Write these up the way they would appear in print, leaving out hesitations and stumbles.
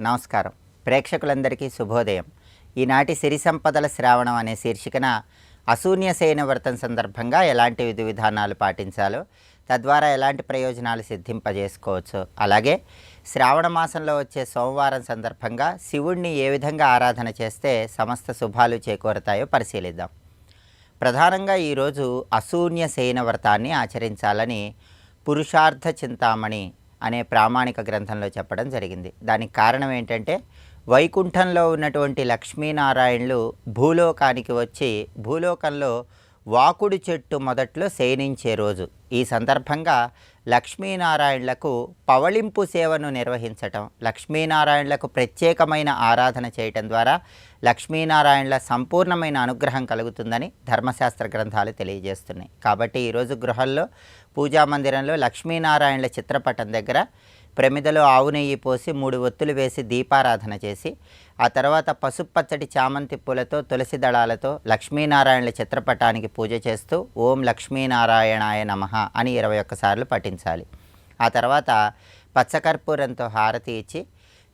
నమస్కారం. ప్రేక్షకులందరికీ శుభోదయం. ఈనాటి సిరి సంపదల శ్రావణం అనే శీర్షికన అశూన్యసేన వ్రతం సందర్భంగా ఎలాంటి విధి విధానాలు పాటించాలో, తద్వారా ఎలాంటి ప్రయోజనాలు సిద్ధింపజేసుకోవచ్చు, అలాగే శ్రావణ మాసంలో వచ్చే సోమవారం సందర్భంగా శివుణ్ణి ఏ విధంగా ఆరాధన చేస్తే సమస్త శుభాలు చేకూరతాయో పరిశీలిద్దాం. ప్రధానంగా ఈరోజు అశూన్యసేన వ్రతాన్ని ఆచరించాలని పురుషార్థ చింతామణి అనే ప్రామాణిక గ్రంథంలో చెప్పడం జరిగింది. దానికి కారణం ఏంటంటే, వైకుంఠంలో ఉన్నటువంటి లక్ష్మీనారాయణులు భూలోకానికి వచ్చి భూలోకంలో వాకుడు చెట్టు మొదట్లో శయనించే రోజు. ఈ సందర్భంగా లక్ష్మీనారాయణులకు పవళింపు సేవను నిర్వహించటం, లక్ష్మీనారాయణులకు ప్రత్యేకమైన ఆరాధన చేయటం ద్వారా లక్ష్మీనారాయణుల సంపూర్ణమైన అనుగ్రహం కలుగుతుందని ధర్మశాస్త్ర గ్రంథాలు తెలియజేస్తున్నాయి. కాబట్టి ఈరోజు గృహంలో పూజా మందిరంలో లక్ష్మీనారాయణుల చిత్రపటం దగ్గర ప్రమిదలో ఆవు నెయ్యి పోసి 3 ఒత్తులు వేసి దీపారాధన చేసి, ఆ తర్వాత పసుపు పచ్చటి చామంతి పూలతో తులసి దళాలతో లక్ష్మీనారాయణుల చిత్రపటానికి పూజ చేస్తూ ఓం లక్ష్మీనారాయణాయ నమః అని 21 సార్లు పఠించాలి. ఆ తర్వాత పచ్చకర్పూరంతో హారతి ఇచ్చి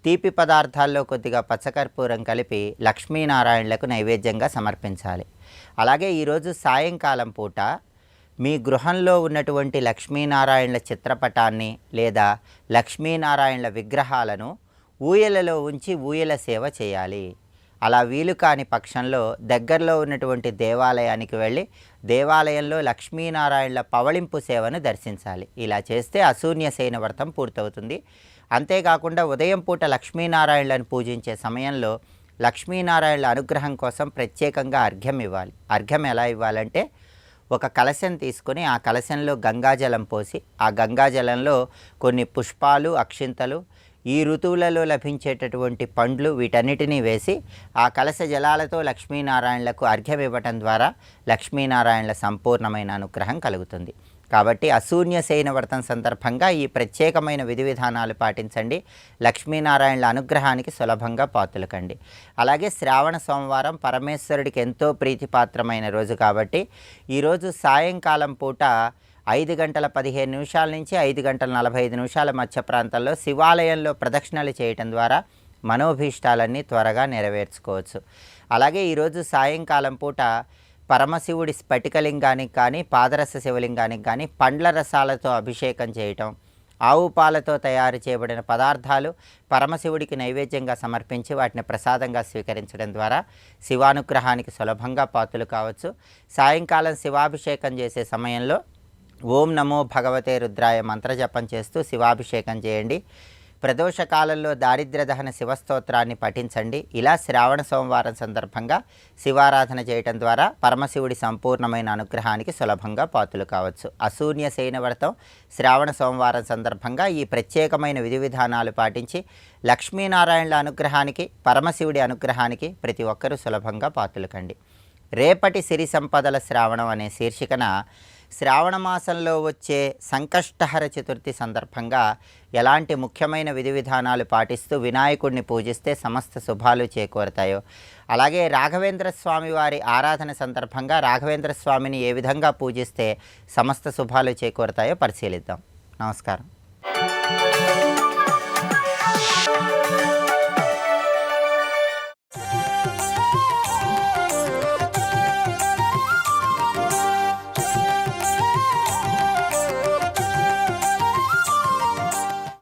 తీపి పదార్థాల్లో కొద్దిగా పచ్చకర్పూరం కలిపి లక్ష్మీనారాయణులకు నైవేద్యంగా సమర్పించాలి. అలాగే ఈరోజు సాయంకాలం పూట మీ గృహంలో ఉన్నటువంటి లక్ష్మీనారాయణుల చిత్రపటాన్ని లేదా లక్ష్మీనారాయణుల విగ్రహాలను ఊయలలో ఉంచి ఊయల సేవ చేయాలి. అలా వీలు కాని పక్షంలో దగ్గరలో ఉన్నటువంటి దేవాలయానికి వెళ్ళి దేవాలయంలో లక్ష్మీనారాయణుల పవళింపు సేవను దర్శించాలి. ఇలా చేస్తే అశూన్యసేన వ్రతం పూర్తవుతుంది. అంతేకాకుండా ఉదయం పూట లక్ష్మీనారాయణులను పూజించే సమయంలో లక్ష్మీనారాయణుల అనుగ్రహం కోసం ప్రత్యేకంగా అర్ఘ్యం ఇవ్వాలి. అర్ఘ్యం ఎలా ఇవ్వాలంటే, ఒక కలశం తీసుకొని ఆ కలశంలో గంగాజలం పోసి, ఆ గంగాజలంలో కొన్ని పుష్పాలు, అక్షింతలు, ఈ ఋతువులలో లభించేటటువంటి పండ్లు వీటన్నిటినీ వేసి ఆ కలశ జలాలతో లక్ష్మీనారాయణులకు అర్ఘ్యం ఇవ్వటం ద్వారా లక్ష్మీనారాయణుల సంపూర్ణమైన అనుగ్రహం కలుగుతుంది. కాబట్టి అశూన్యసేన వ్రతం సందర్భంగా ఈ ప్రత్యేకమైన విధి విధానాలు పాటించండి. లక్ష్మీనారాయణుల అనుగ్రహానికి సులభంగా పాత్రలకండి. అలాగే శ్రావణ సోమవారం పరమేశ్వరుడికి ఎంతో ప్రీతిపాత్రమైన రోజు కాబట్టి ఈరోజు సాయంకాలం పూట 5:15 నుంచి 5:45 మధ్య ప్రాంతంలో శివాలయంలో ప్రదక్షిణలు చేయటం ద్వారా మనోభీష్టాలన్నీ త్వరగా నెరవేర్చుకోవచ్చు. అలాగే ఈరోజు సాయంకాలం పూట పరమశివుడి స్ఫటికలింగానికి కానీ పాదరస శివలింగానికి కానీ పండ్ల రసాలతో అభిషేకం చేయటం, ఆవు పాలతో తయారు చేయబడిన పదార్థాలు పరమశివుడికి నైవేద్యంగా సమర్పించి వాటిని ప్రసాదంగా స్వీకరించడం ద్వారా శివానుగ్రహానికి సులభంగా పాత్రలు కావచ్చు. సాయంకాలం శివాభిషేకం చేసే సమయంలో ఓం నమో భగవతే రుద్రాయ మంత్రజపం చేస్తూ శివాభిషేకం చేయండి. ప్రదోష కాలంలో దారిద్ర్య దహన శివస్తోత్రాన్ని పఠించండి. ఇలా శ్రావణ సోమవారం సందర్భంగా శివారాధన చేయటం ద్వారా పరమశివుడి సంపూర్ణమైన అనుగ్రహానికి సులభంగా పాత్రలు కావచ్చు. అశూన్యసేన వ్రతం శ్రావణ సోమవారం సందర్భంగా ఈ ప్రత్యేకమైన విధి విధానాలు పాటించి లక్ష్మీనారాయణుల అనుగ్రహానికి, పరమశివుడి అనుగ్రహానికి ప్రతి ఒక్కరూ సులభంగా పాత్రలు కండి. రేపటి సిరి సంపదల శ్రావణం అనే శీర్షికన శ్రావణ మాసంలో వచ్చే సంకష్టహర చతుర్థి సందర్భంగా ఎలాంటి ముఖ్యమైన విధి విధానాలు పాటిస్తూ వినాయకుడిని పూజిస్తే సమస్త శుభాలు చేకూరతాయో, అలాగే రాఘవేంద్ర స్వామి వారి ఆరాధన సందర్భంగా రాఘవేంద్ర స్వామిని ఏ విధంగా పూజిస్తే సమస్త శుభాలు చేకూరతాయో పరిశీలిద్దాం. నమస్కారం.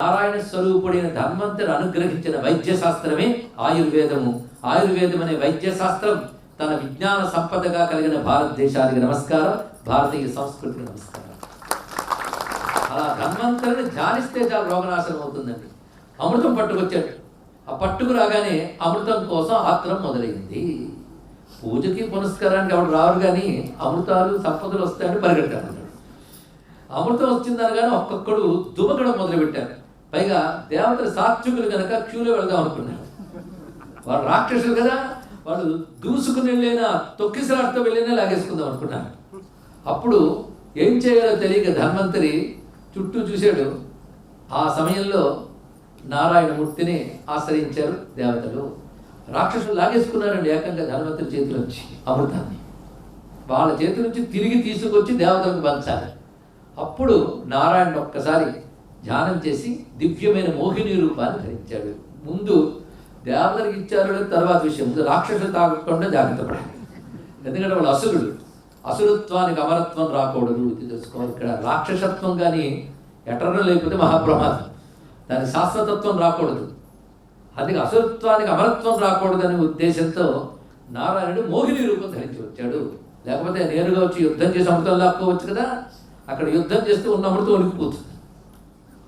నారాయణ స్వరూపుడైన ధన్వంతరి అనుగ్రహించిన వైద్య శాస్త్రమే ఆయుర్వేదము. ఆయుర్వేదం అనే వైద్య శాస్త్రం తన విజ్ఞాన సంపదగా కలిగిన భారతదేశానికి నమస్కారం, భారతీయ సంస్కృతికి నమస్కారం. అలా ధన్వంతరిని ధ్యానిస్తే చాలా రోగనాశనం అవుతుందండి. అమృతం పట్టుకొచ్చాడు. ఆ పట్టుకు రాగానే అమృతం కోసం ఆత్రం మొదలైంది. పూజకి పునస్కారానికి ఎవరు రారు, కానీ అమృతాలు సంపదలు వస్తాయని పరిగెట్టారు. అమృతం వచ్చిందనగానే ఒక్కొక్కడు దుమకడం మొదలుపెట్టారు. పైగా దేవతలు సాత్వికులు కనుక క్యూలో వెళదాం అనుకున్నారు. వాళ్ళు రాక్షసులు కదా, వాళ్ళు దూసుకుని వెళ్ళినా తొక్కిసలాడుతూ వెళ్ళినా లాగేసుకుందాం అనుకున్నారు. అప్పుడు ఏం చేయాలో తెలియక ధన్వంతరి చుట్టూ చూశాడు. ఆ సమయంలో నారాయణమూర్తిని ఆశ్రయించారు దేవతలు. రాక్షసులు లాగేసుకున్నారండి ఏకంగా ధన్వంతరి చేతిలో నుంచి అమృతాన్ని. వాళ్ళ చేతి నుంచి తిరిగి తీసుకొచ్చి దేవతలకు పంచాలి. అప్పుడు నారాయణ ఒక్కసారి ధ్యానం చేసి దివ్యమైన మోహిని రూపాన్ని ధరించాడు. ముందు దేవతలకు ఇచ్చారు తర్వాత విషయం, ముందు రాక్షసులు తాగకుండా జాగ్రత్త పడాలి. ఎందుకంటే వాళ్ళు అసురుడు, అసురుత్వానికి అమరత్వం రాకూడదు, ఇది తెలుసుకోవాలి. ఇక్కడ రాక్షసత్వం కానీ ఎటర్నో లేకపోతే మహాప్రమాదం, దానికి శాశ్వతత్వం రాకూడదు. అందుకే అసురత్వానికి అమరత్వం రాకూడదనే ఉద్దేశంతో నారాయణుడు మోహిని రూపం ధరించి వచ్చాడు. లేకపోతే నేరుగా వచ్చి యుద్ధం చేసి అమృతం లాక్కోవచ్చు కదా, అక్కడ యుద్ధం చేస్తూ ఉన్న అమృతం ఉనికిపోతుంది.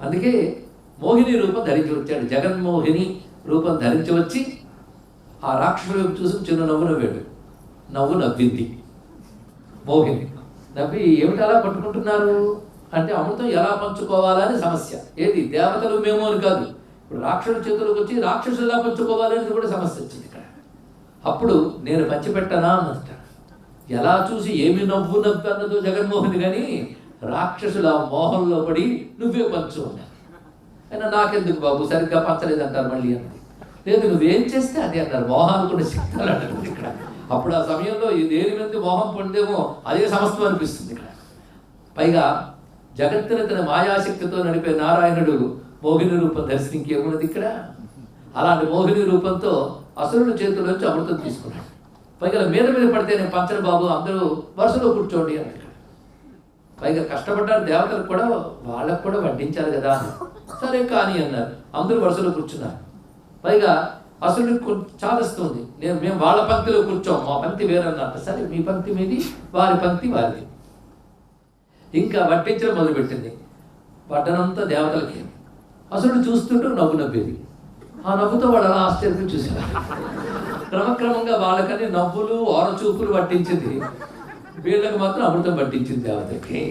అందుకే మోహిని రూపం ధరించి వచ్చాడు. జగన్మోహిని రూపం ధరించి వచ్చి ఆ రాక్షసుడు చూసి చిన్న నవ్వు నవ్వాడు. నవ్వు నవ్వింది మోహిని. నవ్వి ఏమిటి అలా పట్టుకుంటున్నారు అంటే అమృతం ఎలా పంచుకోవాలని సమస్య. ఏది దేవతలు మేము అని కాదు, ఇప్పుడు రాక్షసుల చేతులకు వచ్చి రాక్షసులు ఎలా పంచుకోవాలనేది కూడా సమస్య వచ్చింది ఇక్కడ. అప్పుడు నేను పంచిపెట్టనా అన్నట. ఎలా చూసి ఏమి నవ్వు నవ్వు అన్నదో జగన్మోహిని కానీ రాక్షసుల మోహంలో పడి నువ్వే పంచు అన్నారు. అయినా నాకెందుకు బాబు, సరిగ్గా పంచలేదంటారు మళ్ళీ అన్నది. లేదు నువ్వేం చేస్తే అది అన్నారు. మోహానుకున్న శక్తులు అంటారు ఇక్కడ. అప్పుడు ఆ సమయంలో ఈ దేని మీద మోహం పొందేమో అదే సమస్తం అనిపిస్తుంది ఇక్కడ. పైగా జగత్తుని తన మాయాశక్తితో నడిపే నారాయణుడు మోహిని రూపం దర్శనంకి ఏమున్నది ఇక్కడ. అలాంటి మోహిని రూపంతో అసురుల చేతుల్లోంచి అమృతం తీసుకున్నాడు. పైగా మీద పడితే నేను పంచను బాబు, అందరూ వరుసలో కూర్చోండి అని. పైగా కష్టపడ్డారు దేవతలకు కూడా, వాళ్ళకు కూడా వడ్డించాలి కదా. సరే కానీ అన్నారు, అందరూ వరుసలో కూర్చున్నారు. పైగా అసురుడికి చాదస్తుంది, మేము వాళ్ళ పంక్తిలో కూర్చోం, మా పంక్తి వేరన్నట్టు. సరే మీ పంక్తి మీది, వారి పంక్తి వారిది. ఇంకా వడ్డించడం మొదలుపెట్టింది. వడ్డనంతా దేవతలకి. అసురుడు చూస్తుంటూ నవ్వు నవ్వేది. ఆ నవ్వుతో వాడు అలా ఆశ్చర్యం చూసారు. క్రమక్రమంగా వాళ్ళకని నవ్వులు ఓరచూపులు పట్టించింది, వీళ్ళకి మాత్రం అమృతం పట్టించింది దేవతకి.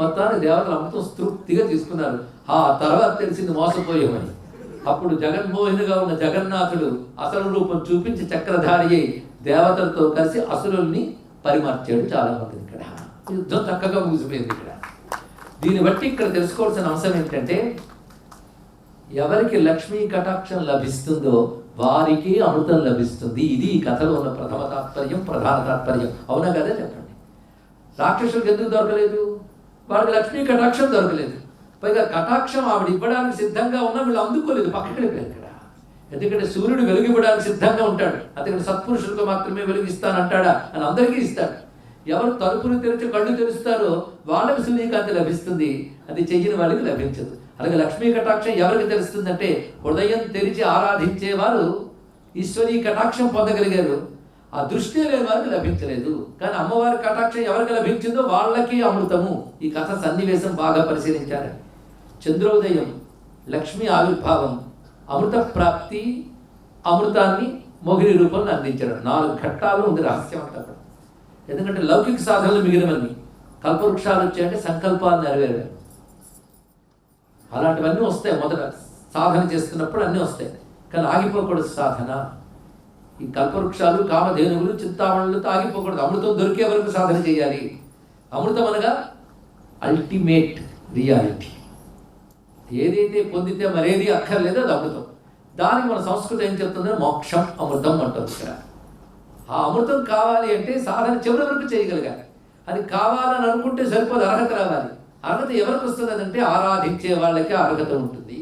మొత్తాన్ని దేవతలు అమృతం తృప్తిగా తీసుకున్నారు. ఆ తర్వాత తెలిసింది మోసపోయామని. అప్పుడు జగన్మోహినిగా ఉన్న జగన్నాథుడు అసలు రూపం చూపించి చక్రధారి అయి దేవతలతో కలిసి అసురుల్ని పరిమార్చాడు. చాలా మంది ఇక్కడ యుద్ధం చక్కగా ముగిసిపోయింది ఇక్కడ. దీన్ని బట్టి ఇక్కడ తెలుసుకోవాల్సిన అంశం ఏంటంటే, ఎవరికి లక్ష్మీ కటాక్షం లభిస్తుందో వారికి అమృతం లభిస్తుంది. ఇది ఈ కథలో ఉన్న ప్రథమ తాత్పర్యం, ప్రధాన తాత్పర్యం. అవునా కదా చెప్పండి. రాక్షసులకు ఎందుకు దొరకలేదు? వాడికి లక్ష్మీ కటాక్షం దొరకలేదు. పైగా కటాక్షం ఆవిడ ఇవ్వడానికి సిద్ధంగా ఉన్నా వీళ్ళు అందుకోలేదు, పక్కకి వెళ్ళిపోయారు ఇక్కడ. ఎందుకంటే సూర్యుడు వెలుగు ఇవ్వడానికి సిద్ధంగా ఉంటాడు, అందుకని సత్పురుషులకు మాత్రమే వెలుగిస్తానంటాడా అని అందరికీ ఇస్తాడు. ఎవరు తలుపులు తెరిచి కళ్ళు తెరుస్తారో వాళ్ళకి సూర్యకాంతి లభిస్తుంది, అది చెయ్యని వాళ్ళకి లభించదు. అలాగే లక్ష్మీ కటాక్షం ఎవరికి తెలుస్తుందంటే హృదయం తెరిచి ఆరాధించేవారు ఈశ్వరీ కటాక్షం పొందగలిగారు. ఆ దృష్టి లేని వారికి లభించలేదు. కానీ అమ్మవారి కటాక్షం ఎవరికి లభించిందో వాళ్ళకి అమృతము. ఈ కథ సన్నివేశం బాగా పరిశీలించారు. చంద్రోదయం, లక్ష్మీ ఆవిర్భావం, అమృత ప్రాప్తి, అమృతాన్ని మోహిని రూపంలో అందించడం. 4 ఘట్టాలు ఉంది రహస్యం అంతా. ఎందుకంటే లౌకిక సాధనలు మిగిలినవన్నీ, కల్పవృక్షాలు వచ్చాయంటే సంకల్పాలు నెరవేరారు. అలాంటివన్నీ వస్తాయి. మొదట సాధన చేస్తున్నప్పుడు అన్నీ వస్తాయి, కానీ ఆగిపోకూడదు సాధన. ఈ కల్పవృక్షాలు, కామధేనువులు, చింతామణులతో ఆగిపోకూడదు. అమృతం దొరికే వరకు సాధన చేయాలి. అమృతం అనగా అల్టిమేట్ రియాలిటీ. ఏదైతే పొందితే మరేది అక్కర్లేదో అది అమృతం. దానికి మన సంస్కృతి ఏం చెప్తుందో మోక్షం అమృతం అంటుంది ఇక్కడ. ఆ అమృతం కావాలి అంటే సాధన చివరి వరకు చేయగలగాలి. అది కావాలని అనుకుంటే సరిపోదు, అర్హత రావాలి. అర్హత ఎవరికి వస్తుంది అంటే ఆరాధించే వాళ్ళకి అర్హత ఉంటుంది.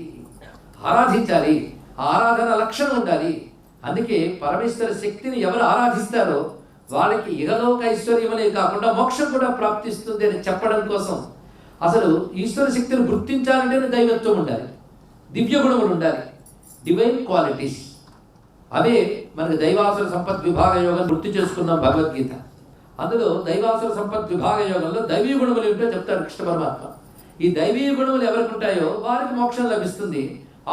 ఆరాధించాలి, ఆరాధన లక్షణం ఉండాలి. అందుకే పరమేశ్వర శక్తిని ఎవరు ఆరాధిస్తారో వాళ్ళకి ఇహలోక ఐశ్వర్యమనే కాకుండా మోక్షం కూడా ప్రాప్తిస్తుంది అని చెప్పడం కోసం అసలు ఈశ్వర శక్తిని గుర్తించాలంటే దైవత్వం ఉండాలి, దివ్య గుణములు ఉండాలి, డివైన్ క్వాలిటీస్. అవే మనకు దైవాసుర సంపత్ విభాగ యోగం గుర్తు చేసుకున్నాం భగవద్గీత. అందులో దైవాసుర సంపత్ విభాగ యోగంలో దైవీ గుణములు ఏమిటో చెప్తారు కృష్ణ పరమాత్మ. ఈ దైవీ గుణములు ఎవరికి ఉంటాయో వారికి మోక్షం లభిస్తుంది,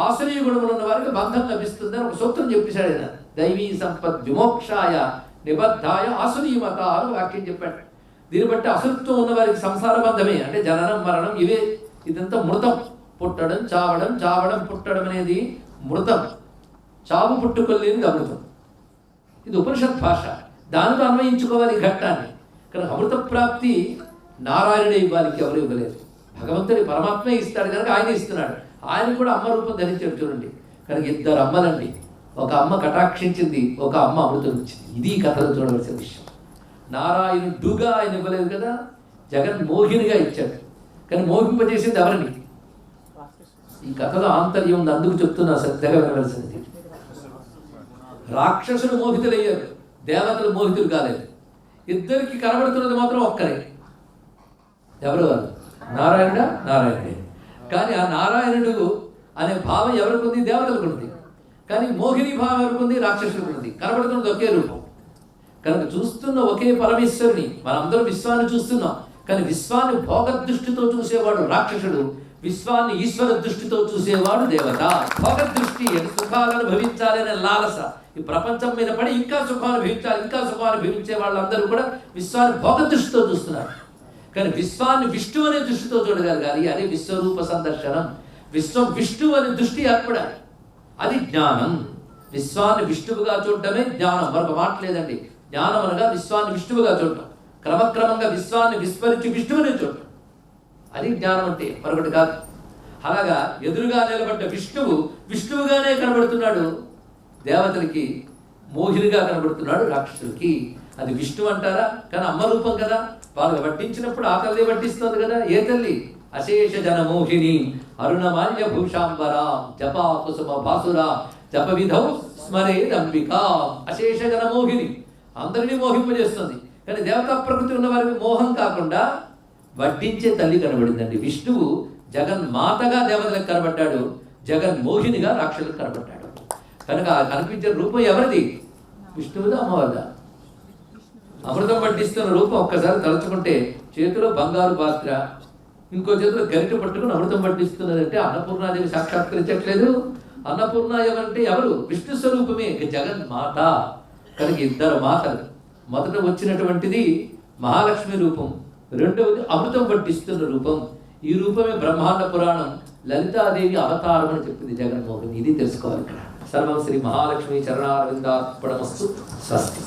ఆశ్రయ గుణములు ఉన్న వారికి బంధం లభిస్తుంది అని ఒక సూత్రం చెప్పేశాడు ఆయన. దైవీ సంపత్ విమోక్షాయ నిబద్ధాయ ఆసురీమత అని వాక్యం చెప్పాడు. దీన్ని బట్టి అసురత్వం ఉన్న వారికి సంసార బంధమే, అంటే జననం మరణం ఇవే. ఇదంతా మృతం. పుట్టడం చావడం, చావడం పుట్టడం అనేది మృతం. చావు పుట్టుకోలేనిది అమృతం. ఇది ఉపనిషత్ భాష, దానితో అన్వయించుకోవాలి ఘట్టాన్ని. కనుక అమృత ప్రాప్తి నారాయణుడే ఇవ్వాలి, ఎవరు ఇవ్వలేదు. భగవంతుడి పరమాత్మే ఇస్తాడు కనుక ఆయన ఇస్తున్నాడు. ఆయన కూడా అమ్మ రూపం ధరించాడు చూడండి. కనుక 2 అమ్మలండి. ఒక అమ్మ కటాక్షించింది, ఒక అమ్మ అమృతం ఇచ్చింది. ఇది కథలో చూడవలసిన విషయం. నారాయణుడుగా ఆయన ఇవ్వలేదు కదా, జగన్మోహినిగా ఇచ్చాడు. కానీ మోహింపజేసింది ఎవరిని? ఈ కథలో ఆంతర్యం ఉంది, అందుకు చెప్తున్నా శ్రద్ధగా వినవలసింది. రాక్షసులు మోహితులయ్యారు, దేవతలు మోహితులు కాలేదు. ఇద్దరికి కనబడుతున్నది మాత్రం ఒక్కరే. ఎవరు వారు? నారాయణుడా? నారాయణుడే. కానీ ఆ నారాయణుడు అనే భావం ఎవరికి ఉంది? దేవతలకు ఉంది. కానీ మోహిని భావం ఎవరికి ఉంది? రాక్షసులకు ఉంది. కనబడుతున్నది ఒకే రూపం కనుక చూస్తున్న ఒకే పరమేశ్వరుని మనందరం విశ్వాన్ని చూస్తున్నాం. కానీ విశ్వాన్ని భోగ దృష్టితో చూసేవాడు రాక్షసుడు, విశ్వాన్ని ఈశ్వర దృష్టితో చూసేవాడు దేవత. భోగ దృష్టి సుఖాలను భవించాలనే లాలస, ఈ ప్రపంచం మీద పడి ఇంకా సుఖాలు భవించాలి, ఇంకా సుఖాలు భవించే వాళ్ళందరూ కూడా విశ్వాన్ని భోగ దృష్టితో చూస్తున్నారు. కానీ విశ్వాన్ని విష్ణు అనే దృష్టితో చూడగలగాలి. అది విశ్వరూప సందర్శనం. విశ్వం విష్ణు అనే దృష్టి ఏర్పడాలి. అది జ్ఞానం. విశ్వాన్ని విష్ణువుగా చూడటమే జ్ఞానం, మరొక మాట లేదండి. జ్ఞానం అనగా విశ్వాన్ని విష్ణువుగా చూడటం, క్రమక్రమంగా విశ్వాన్ని విస్మరించి విష్ణువునే చూడటం, అది జ్ఞానం అంటే, మరొకటి కాదు. అలాగా ఎదురుగా నిలబడ్డ విష్ణువు విష్ణువుగానే కనబడుతున్నాడు, దేవతలకి మోహినిగా కనబడుతున్నాడు రాక్షసులకి. అది విష్ణువు అంటారా? కానీ అమ్మ రూపం కదా, వాళ్ళకి వడ్డించినప్పుడు ఆ తల్లి వడ్డిస్తుంది కదా. ఏ తల్లి? అశేష జన మోహిని అరుణమాల్య భూషాంబరా జపా కుసుమ భాసురా జప విధౌ స్మరేదంబికా. అశేష జన మోహిని, అందరినీ మోహింపజేస్తుంది. కానీ దేవతా ప్రకృతి ఉన్న వారికి మోహం కాకుండా వడ్డించే తల్లి కనబడిందండి. విష్ణువు జగన్మాతగా దేవతలకు కనబడ్డాడు, జగన్మోహినిగా రాక్షసులకు కనబడ్డాడు. కనుక కనిపించే రూపం ఎవరిది? విష్ణువుదా అమ్మవారిదా? అమృతం వడ్డిస్తున్న రూపం ఒక్కసారి తలుచుకుంటే చేతిలో బంగారు పాత్ర, ఇంకో చేతిలో గరిట పట్టుకుని అమృతం వడ్డిస్తున్నదంటే అన్నపూర్ణాదేవి సాక్షాత్కరించట్లేదు. అన్నపూర్ణ ఎవరంటే ఎవరు? విష్ణు స్వరూపమే, జగన్మాత. కనుక ఇద్దరు మాతలు. మొదట వచ్చినటువంటిది మహాలక్ష్మి రూపం, రెండవది అమృతం వడ్డిస్తున్న రూపం. ఈ రూపమే బ్రహ్మాండ పురాణం లలితాదేవి అవతారం అని చెప్పింది జగన్మోహన్. ఇది తెలుసుకోవాలి ఇక్కడ. సర్వం శ్రీ మహాలక్ష్మి చరణారవిందార్పణమస్తు. స్వస్తి.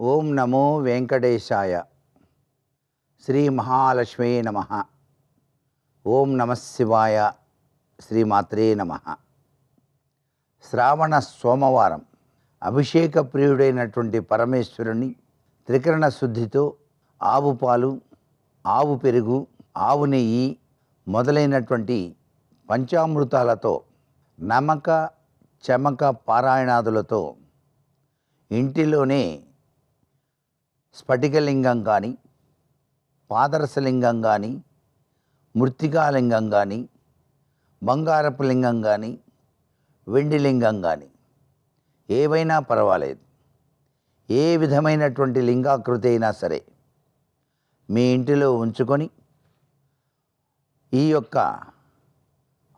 ఓం నమో వెంకటేశాయ. శ్రీ మహాలక్ష్మీ నమః. ఓం నమః శివాయ. శ్రీమాత్రే నమః. శ్రావణ సోమవారం అభిషేక ప్రియుడైనటువంటి పరమేశ్వరుని త్రికరణ శుద్ధితో ఆవు పాలు, ఆవు పెరుగు, ఆవు నెయ్యి మొదలైనటువంటి పంచామృతాలతో నమక చమక పారాయణాదులతో ఇంటిలోనే స్ఫటికలింగం కానీ, పాదరసలింగం కానీ, మృత్తికాలింగం కానీ, బంగారపు లింగం కానీ, వెండి లింగం కానీ ఏవైనా పర్వాలేదు, ఏ విధమైనటువంటి లింగాకృతి అయినా సరే మీ ఇంటిలో ఉంచుకొని ఈ యొక్క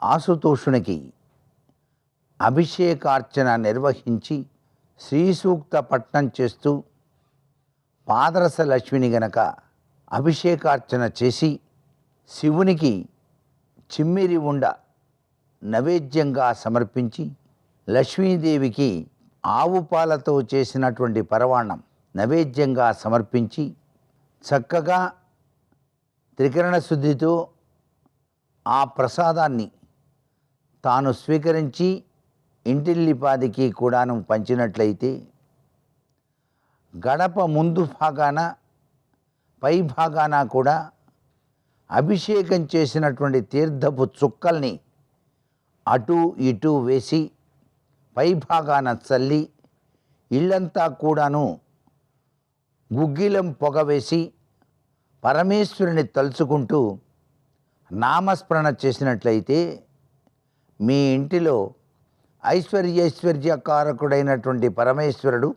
ఆశుతోషునికి అభిషేకార్చన నిర్వహించి శ్రీ సూక్త పఠనం చేస్తూ పాదరస లక్ష్మిని గనక అభిషేకార్చన చేసి శివునికి చిమ్మిరి ఉండ నైవేద్యంగా సమర్పించి లక్ష్మీదేవికి ఆవు పాలతో చేసినటువంటి పరవాణం నైవేద్యంగా సమర్పించి చక్కగా త్రికరణ శుద్ధితో ఆ ప్రసాదాన్ని తాను స్వీకరించి ఇంటిల్లిపాదికి కూడాను పంచినట్లయితే గడప ముందు భాగాన పై భాగాన కూడా అభిషేకం చేసినటువంటి తీర్థపు చుక్కల్ని అటు ఇటు వేసి పై భాగాన చల్లి ఇల్లంతా కూడాను గుగ్గిలం పొగ వేసి పరమేశ్వరుని తలుచుకుంటూ నామస్మరణ చేసినట్లయితే మీ ఇంటిలో ఐశ్వర్యకారకుడైనటువంటి పరమేశ్వరుడు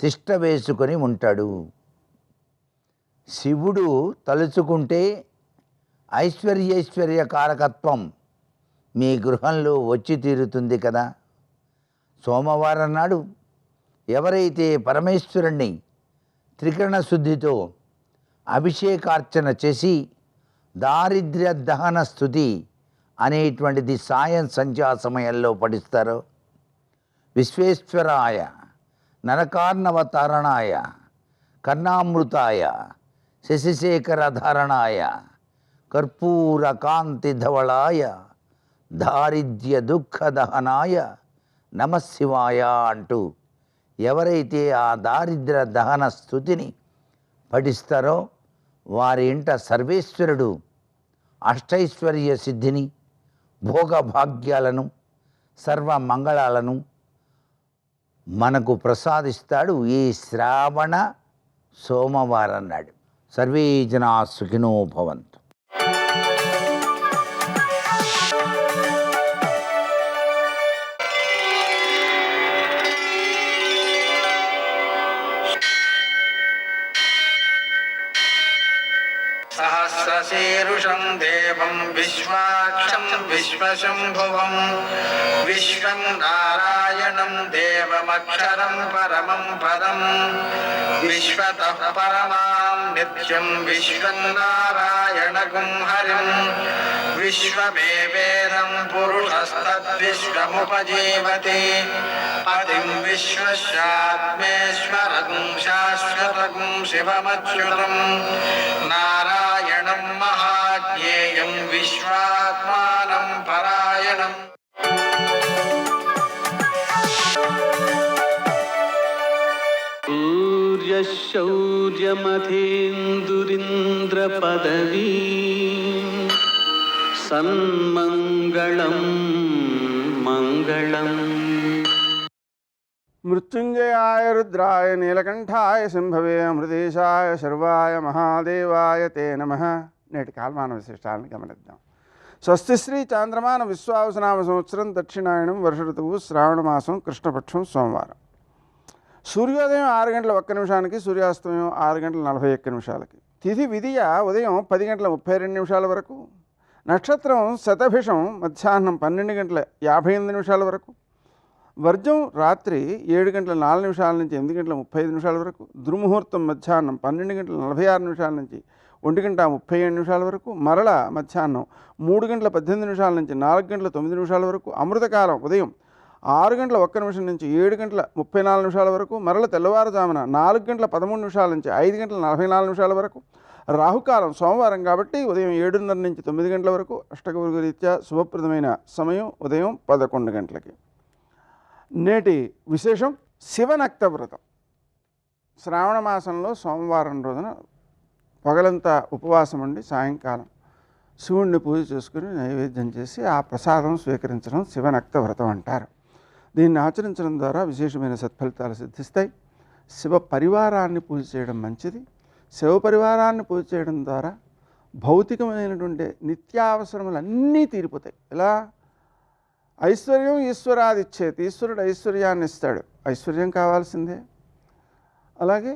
తిష్ట వేసుకొని ఉంటాడు. శివుడు తలుచుకుంటే ఐశ్వర్యకారకత్వం మీ గృహంలో వచ్చి తీరుతుంది కదా. సోమవారం నాడు ఎవరైతే పరమేశ్వరుణ్ణి త్రికరణ శుద్ధితో అభిషేకార్చన చేసి దారిద్ర్య దహన స్తుతి అనేటువంటిది సాయం సంధ్యా సమయంలో పఠిస్తారో, విశ్వేశ్వరాయ నరకార్ణవ తారణాయ కర్ణామృతాయ శశిశేఖరధారణాయ కర్పూరకాంతిధవళాయ దారిద్ర్య దుఃఖదహనాయ నమశివాయ అంటూ ఎవరైతే ఆ దారిద్ర్య దహన స్తుతిని పఠిస్తారో వారి ఇంట సర్వేశ్వరుడు అష్టైశ్వర్య సిద్ధిని, భోగభాగ్యాలను, సర్వమంగళాలను మనకు ప్రసాదిస్తాడు ఈ శ్రావణ సోమవారం నాడు. సర్వే జనా సుఖినో భవంతు. సహస్రశీరుషం దేవం విశ్వాక్షం విశ్వశంభువం విశ్వం నారాయణం దేవమక్షరం పరమం పదం విశ్వతః పరమాం నిత్యం విశ్వం నారాయణగుం హరిం విశ్వమేవేదం పురుషస్తద్విశ్వముపజీవతి పతిం విశ్వస్యాత్మేశ్వరం శాశ్వతం శివమచ్యుతం నారాయణం మహాజ్ఞేయం విశ్వాత్మానం పరాయణం. శౌర్యమథేందురింద్రపదవీ సన్మంగళం మంగళం. మృత్యుంజయాయ రుద్రాయ నీలకంఠాయ శంభవే అమృతేశాయ శర్వాయ మహాదేవాయ తే నమః. నేటి కాలమాన విశిష్టాలను గమనిద్దాం. స్వస్తి శ్రీ చాంద్రమాన విశ్వావసనామ సంవత్సరం దక్షిణాయనం వర్ష ఋతువు శ్రావణమాసం కృష్ణపక్షం సోమవారం. సూర్యోదయం 6 గంటల 1 నిమిషానికి, సూర్యాస్తమయం 6 గంటల 41 నిమిషాలకి. తిథి విధియ ఉదయం 10 గంటల 32 నిమిషాల వరకు. నక్షత్రం శతభిషం మధ్యాహ్నం 12 గంటల 58 నిమిషాల వరకు. వర్జం రాత్రి 7 గంటల 4 నిమిషాల నుంచి 8 గంటల 35 నిమిషాల వరకు. దుర్ముహూర్తం మధ్యాహ్నం 12 గంటల 46 నిమిషాల నుంచి 1 గంట 37 నిమిషాల వరకు. మరల మధ్యాహ్నం 3 గంటల 18 నిమిషాల నుంచి 4 గంటల 9 నిమిషాల వరకు. అమృతకాలం ఉదయం 6 గంటల 1 నిమిషం నుంచి 7 గంటల 34 నిమిషాల వరకు. మరల తెల్లవారుజామున 4 గంటల 13 నిమిషాల నుంచి 5 గంటల 44 నిమిషాల వరకు. రాహుకాలం సోమవారం కాబట్టి ఉదయం 7:30 నుంచి 9 గంటల వరకు. అష్టకవర్గ రీత్యా శుభప్రదమైన సమయం ఉదయం 11 గంటలకి. నేటి విశేషం శివనక్త వ్రతం. శ్రావణ మాసంలో సోమవారం రోజున పగలంతా ఉపవాసం ఉండి సాయంకాలం శివుణ్ణి పూజ చేసుకుని నైవేద్యం చేసి ఆ ప్రసాదం స్వీకరించడం శివనక్త వ్రతం అంటారు. దీన్ని ఆచరించడం ద్వారా విశేషమైన సత్ఫలితాలు సిద్ధిస్తాయి. శివ పరివారాన్ని పూజ చేయడం మంచిది. శివ పరివారాన్ని పూజ చేయడం ద్వారా భౌతికమైనటువంటి నిత్యావసరములన్నీ తీరిపోతాయి. ఎలా? ఐశ్వర్యం ఈశ్వరాదిచ్చేది. ఈశ్వరుడు ఐశ్వర్యాన్ని ఇస్తాడు, ఐశ్వర్యం కావాల్సిందే. అలాగే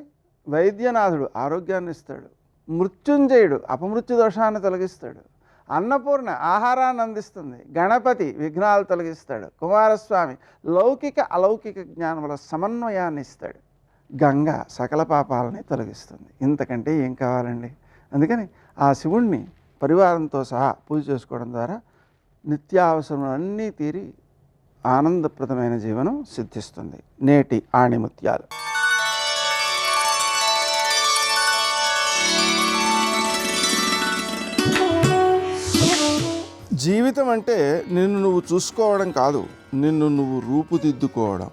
వైద్యనాథుడు ఆరోగ్యాన్ని ఇస్తాడు. మృత్యుంజయుడు అపమృత్యు దోషాన్ని తొలగిస్తాడు. అన్నపూర్ణ ఆహారాన్ని అందిస్తుంది. గణపతి విఘ్నాలు తొలగిస్తాడు. కుమారస్వామి లౌకిక అలౌకిక జ్ఞానముల సమన్వయాన్ని ఇస్తాడు. గంగ సకల పాపాలని తొలగిస్తుంది. ఇంతకంటే ఏం కావాలండి? అందుకని ఆ శివుణ్ణి పరివారంతో సహా పూజ చేసుకోవడం ద్వారా నిత్యావసరములన్నీ తీరి ఆనందప్రదమైన జీవనం సిద్ధిస్తుంది. నేటి ఆణిముత్యాలు. జీవితం అంటే నిన్ను నువ్వు చూసుకోవడం కాదు, నిన్ను నువ్వు రూపుదిద్దుకోవడం.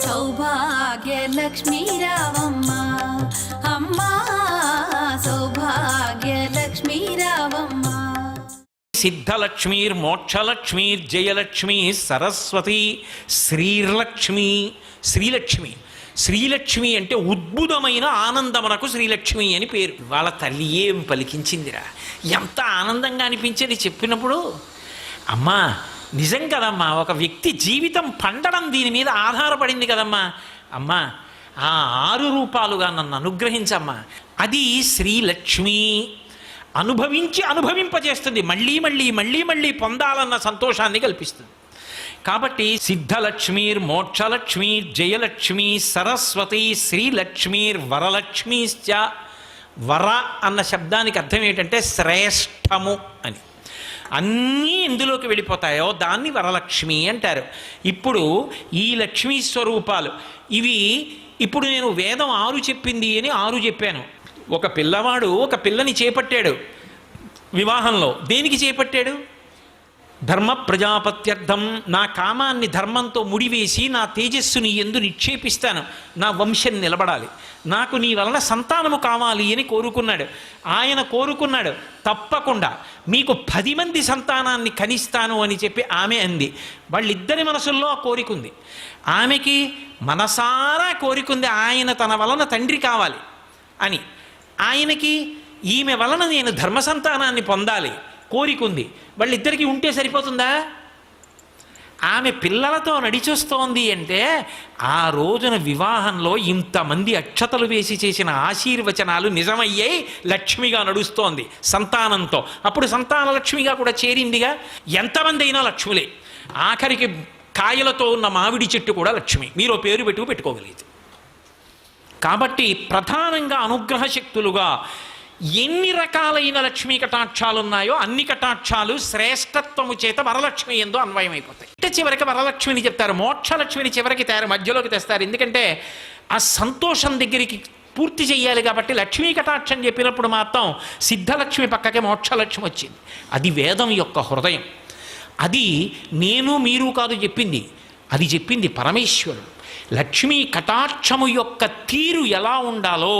సౌభాగ్యలక్ష్మీ రావమ్మ అమ్మా, సౌభాగ్యలక్ష్మీ రావమ్మ. సిద్ధలక్ష్మీర్ మోక్షలక్ష్మీర్ జయలక్ష్మీ సరస్వతి శ్రీలక్ష్మి. శ్రీలక్ష్మి శ్రీలక్ష్మి అంటే ఉద్భుతమైన ఆనందమునకు శ్రీలక్ష్మి అని పేరు. వాళ్ళ తల్లి ఏం పలికించిందిరా, ఎంత ఆనందంగా అనిపించేది చెప్పినప్పుడు. అమ్మా నిజం కదమ్మా, ఒక వ్యక్తి జీవితం పండడం దీని మీద ఆధారపడింది కదమ్మా. అమ్మా ఆ 6 రూపాలుగా నన్ను అనుగ్రహించమ్మా. అది శ్రీలక్ష్మి. అనుభవింపజేస్తుంది. మళ్ళీ మళ్ళీ మళ్ళీ మళ్ళీ పొందాలన్న సంతోషాన్ని కల్పిస్తుంది. కాబట్టి సిద్ధలక్ష్మీర్ మోక్షలక్ష్మీర్ జయలక్ష్మీ సరస్వతి శ్రీలక్ష్మీర్ వరలక్ష్మీశ్చ. వర అన్న శబ్దానికి అర్థం ఏంటంటే శ్రేష్టము అని. అన్నీ ఎందులోకి వెళ్ళిపోతాయో దాన్ని వరలక్ష్మి అంటారు. ఇప్పుడు ఈ లక్ష్మీ స్వరూపాలు ఇవి, ఇప్పుడు నేను వేదం 6 చెప్పింది అని 6 చెప్పాను. ఒక పిల్లవాడు ఒక పిల్లని చేపట్టాడు వివాహంలో. దేనికి చేపట్టాడు? ధర్మ ప్రజాపత్యర్థం, నా కామాన్ని ధర్మంతో ముడివేసి నా తేజస్సుని ఎందు నిక్షేపిస్తాను, నా వంశం నిలబడాలి, నాకు నీ వలన సంతానము కావాలి అని కోరుకున్నాడు. ఆయన కోరుకున్నాడు, తప్పకుండా మీకు 10 మంది సంతానాన్ని కనిస్తాను అని చెప్పి ఆమె అంది. వాళ్ళిద్దరి మనసుల్లో ఆ కోరికుంది. ఆమెకి మనసారా కోరికుంది ఆయన తన వలన తండ్రి కావాలి అని. ఆయనకి ఈమె వలన నేను ధర్మ సంతానాన్ని పొందాలి కోరికుంది. వాళ్ళిద్దరికీ ఉంటే సరిపోతుందా? ఆమె పిల్లలతో నడిచొస్తోంది అంటే ఆ రోజున వివాహంలో ఇంతమంది అక్షతలు వేసి చేసిన ఆశీర్వచనాలు నిజమయ్యాయి. లక్ష్మిగా నడుస్తోంది సంతానంతో. అప్పుడు సంతాన లక్ష్మిగా కూడా చేరిందిగా. ఎంతమంది అయినా లక్ష్ములే. ఆఖరికి కాయలతో ఉన్న మామిడి చెట్టు కూడా లక్ష్మి. మీరు పేరు పెట్టుకోగలిగితే. కాబట్టి ప్రధానంగా అనుగ్రహ శక్తులుగా ఎన్ని రకాలైన లక్ష్మీ కటాక్షాలు ఉన్నాయో అన్ని కటాక్షాలు శ్రేష్టత్వము చేత వరలక్ష్మి ఎందు అన్వయమైపోతాయి. చివరికి వరలక్ష్మిని చెప్తారు, మోక్షలక్ష్మిని చివరికి మధ్యలోకి తెస్తారు. ఎందుకంటే ఆ సంతోషం దగ్గరికి పూర్తి చేయాలి కాబట్టి. లక్ష్మీ కటాక్షం చెప్పినప్పుడు మాత్రం సిద్ధలక్ష్మి పక్కకి మోక్షలక్ష్మి వచ్చింది. అది వేదం యొక్క హృదయం. అది నేను మీరు కాదు చెప్పింది, అది చెప్పింది పరమేశ్వరుడు. లక్ష్మీ కటాక్షము యొక్క తీరు ఎలా ఉండాలో,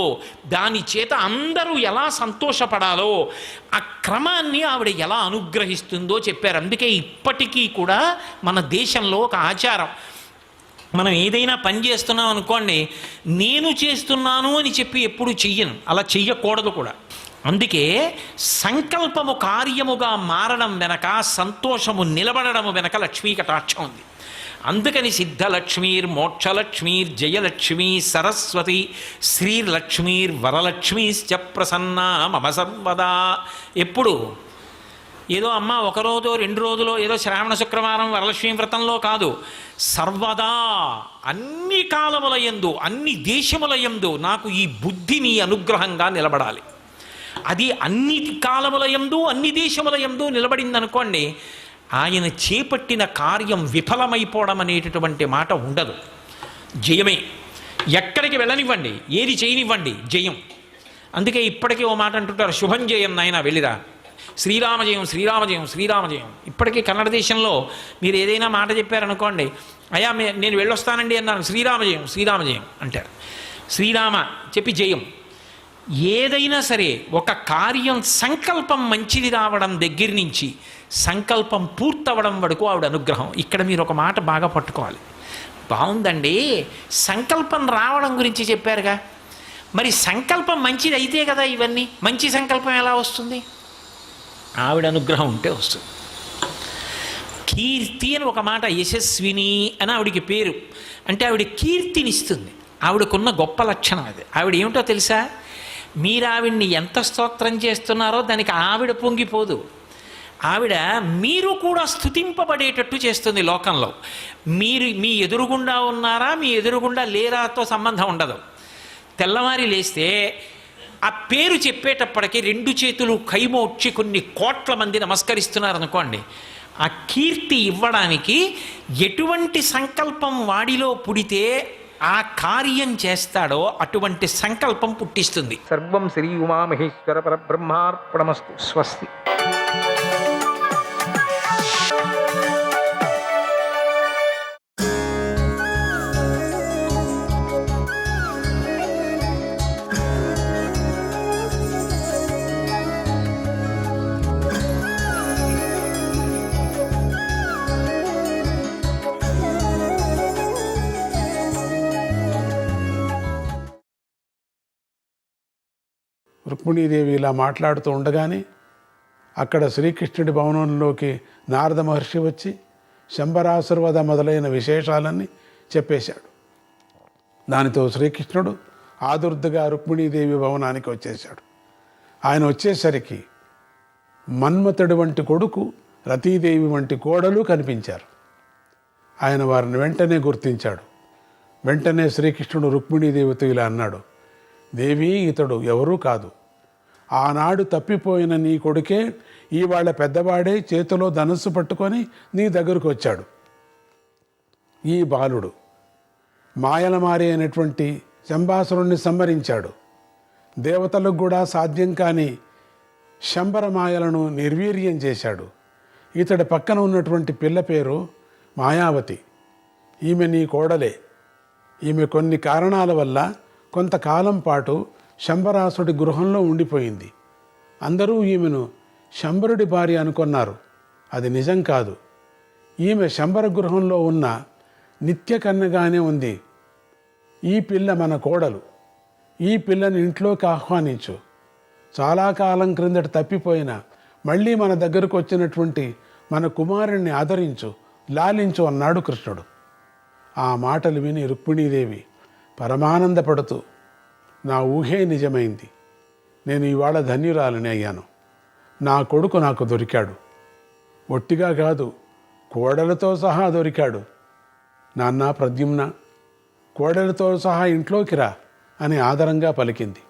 దాని చేత అందరూ ఎలా సంతోషపడాలో, ఆ క్రమాన్ని ఆవిడ ఎలా అనుగ్రహిస్తుందో చెప్పారు. అందుకే ఇప్పటికీ కూడా మన దేశంలో ఒక ఆచారం, మనం ఏదైనా పని చేస్తున్నాం అనుకోండి, నేను చేస్తున్నాను అని చెప్పి ఎప్పుడు చెయ్యను, అలా చెయ్యకూడదు కూడా. అందుకే సంకల్పము కార్యముగా మారడం వెనక, సంతోషము నిలబడము వెనక లక్ష్మీ కటాక్షం ఉంది. అందుకని సిద్ధలక్ష్మీర్ మోక్షలక్ష్మీర్ జయలక్ష్మీ సరస్వతి శ్రీలక్ష్మీర్ వరలక్ష్మీశ్చ ప్రసన్నా మమ సర్వదా. ఎప్పుడు ఏదో అమ్మ 1 రోజో 2 రోజులో ఏదో శ్రావణ శుక్రవారం వరలక్ష్మీ వ్రతంలో కాదు, సర్వదా అన్ని కాలముల యందు అన్ని దేశముల యందు నాకు ఈ బుద్ధి నీ అనుగ్రహంగా నిలబడాలి. అది అన్ని కాలముల యందు అన్ని దేశముల యందు నిలబడిందనుకోండి, ఆయన చేపట్టిన కార్యం విఫలమైపోవడం అనేటటువంటి మాట ఉండదు. జయమే. ఎక్కడికి వెళ్ళనివ్వండి, ఏది చేయనివ్వండి, జయం. అందుకే ఇప్పటికీ ఓ మాట అంటుంటారు, శుభం జయం నాయన వెళ్ళిరా, శ్రీరామజయం శ్రీరామజయం శ్రీరామజయం. ఇప్పటికీ కన్నడ దేశంలో మీరు ఏదైనా మాట చెప్పారనుకోండి, అయ్యా నేను వెళ్ళొస్తానండి అన్నాను, శ్రీరామజయం శ్రీరామజయం అంటారు. శ్రీరామ చెప్పి జయం. ఏదైనా సరే ఒక కార్యం సంకల్పం మంచిది రావడం దగ్గర నుంచి సంకల్పం పూర్తవడం వరకు ఆవిడ అనుగ్రహం. ఇక్కడ మీరు ఒక మాట బాగా పట్టుకోవాలి. బాగుందండి, సంకల్పం రావడం గురించి చెప్పారుగా, మరి సంకల్పం మంచిది అయితే కదా ఇవన్నీ. మంచి సంకల్పం ఎలా వస్తుంది? ఆవిడ అనుగ్రహం ఉంటే వస్తుంది. కీర్తి అని ఒక మాట, యశస్విని అని ఆవిడికి పేరు. అంటే ఆవిడ కీర్తినిస్తుంది. ఆవిడకున్న గొప్ప లక్షణం అది. ఆవిడ ఏమిటో తెలుసా? మీరు ఆవిడ్ని ఎంత స్తోత్రం చేస్తున్నారో దానికి ఆవిడ పొంగిపోదు. ఆవిడ మీరు కూడా స్తుతింపబడేటట్టు చేస్తుంది లోకంలో. మీరు మీ ఎదురుగుండా ఉన్నారా మీ ఎదురుగుండా లేరాతో సంబంధం ఉండదు. తెల్లవారి లేస్తే ఆ పేరు చెప్పేటప్పటికీ 2 చేతులు కైమోడ్చి కొన్ని కోట్ల మంది నమస్కరిస్తున్నారు అనుకోండి. ఆ కీర్తి ఇవ్వడానికి ఎటువంటి సంకల్పం వాడిలో పుడితే ఆ కార్యం చేస్తాడో అటువంటి సంకల్పం పుట్టిస్తుంది. సర్వం శ్రీ ఉమామహేశ్వర పరబ్రహ్మార్పణమస్తు. స్వస్తి. రుక్మిణీదేవి ఇలా మాట్లాడుతూ ఉండగానే అక్కడ శ్రీకృష్ణుడి భవనంలోకి నారద మహర్షి వచ్చి శంబరాసురవధ మొదలైన విశేషాలన్నీ చెప్పేశాడు. దానితో శ్రీకృష్ణుడు ఆదుర్దుగా రుక్మిణీదేవి భవనానికి వచ్చేశాడు. ఆయన వచ్చేసరికి మన్మథుడి వంటి కొడుకు, రతీదేవి వంటి కోడలు కనిపించారు. ఆయన వారిని వెంటనే గుర్తించాడు. వెంటనే శ్రీకృష్ణుడు రుక్మిణీదేవితో ఇలా అన్నాడు, దేవి, ఇతడు ఎవరూ కాదు, ఆనాడు తప్పిపోయిన నీ కొడుకే ఇవాళ పెద్దవాడే చేతిలో ధనుస్సు పట్టుకొని నీ దగ్గరకు వచ్చాడు. ఈ బాలుడు మాయలమారి అయినటువంటి శంబాసురుణ్ణి సంహరించాడు. దేవతలకు కూడా సాధ్యం కాని శంబర మాయలను నిర్వీర్యం చేశాడు. ఇతడి పక్కన ఉన్నటువంటి పిల్ల పేరు మాయావతి. ఈమె నీ కోడలే. ఈమె కొన్ని కారణాల వల్ల కొంతకాలం పాటు శంబరాసుడి గృహంలో ఉండిపోయింది. అందరూ ఈమెను శంబరుడి భార్య అనుకున్నారు. అది నిజం కాదు. ఈమె శంబర గృహంలో ఉన్న నిత్య కన్యగానే ఉంది. ఈ పిల్ల మన కోడలు. ఈ పిల్లని ఇంట్లోకి ఆహ్వానించు. చాలా కాలం క్రిందట తప్పిపోయిన మళ్ళీ మన దగ్గరకు వచ్చినటువంటి మన కుమారుణ్ణి ఆదరించు, లాలించు అన్నాడు కృష్ణుడు. ఆ మాటలు విని రుక్మిణీదేవి పరమానందపడుతూ, నా ఊహే నిజమైంది, నేను ఇవాళ ధన్యురాలని అయ్యాను. నా కొడుకు నాకు దొరికాడు. ఒట్టిగా కాదు, కోడలతో సహా దొరికాడు. నాన్న ప్రద్యుమ్న, కోడలతో సహా ఇంట్లోకి రా అని ఆదరంగా పలికింది.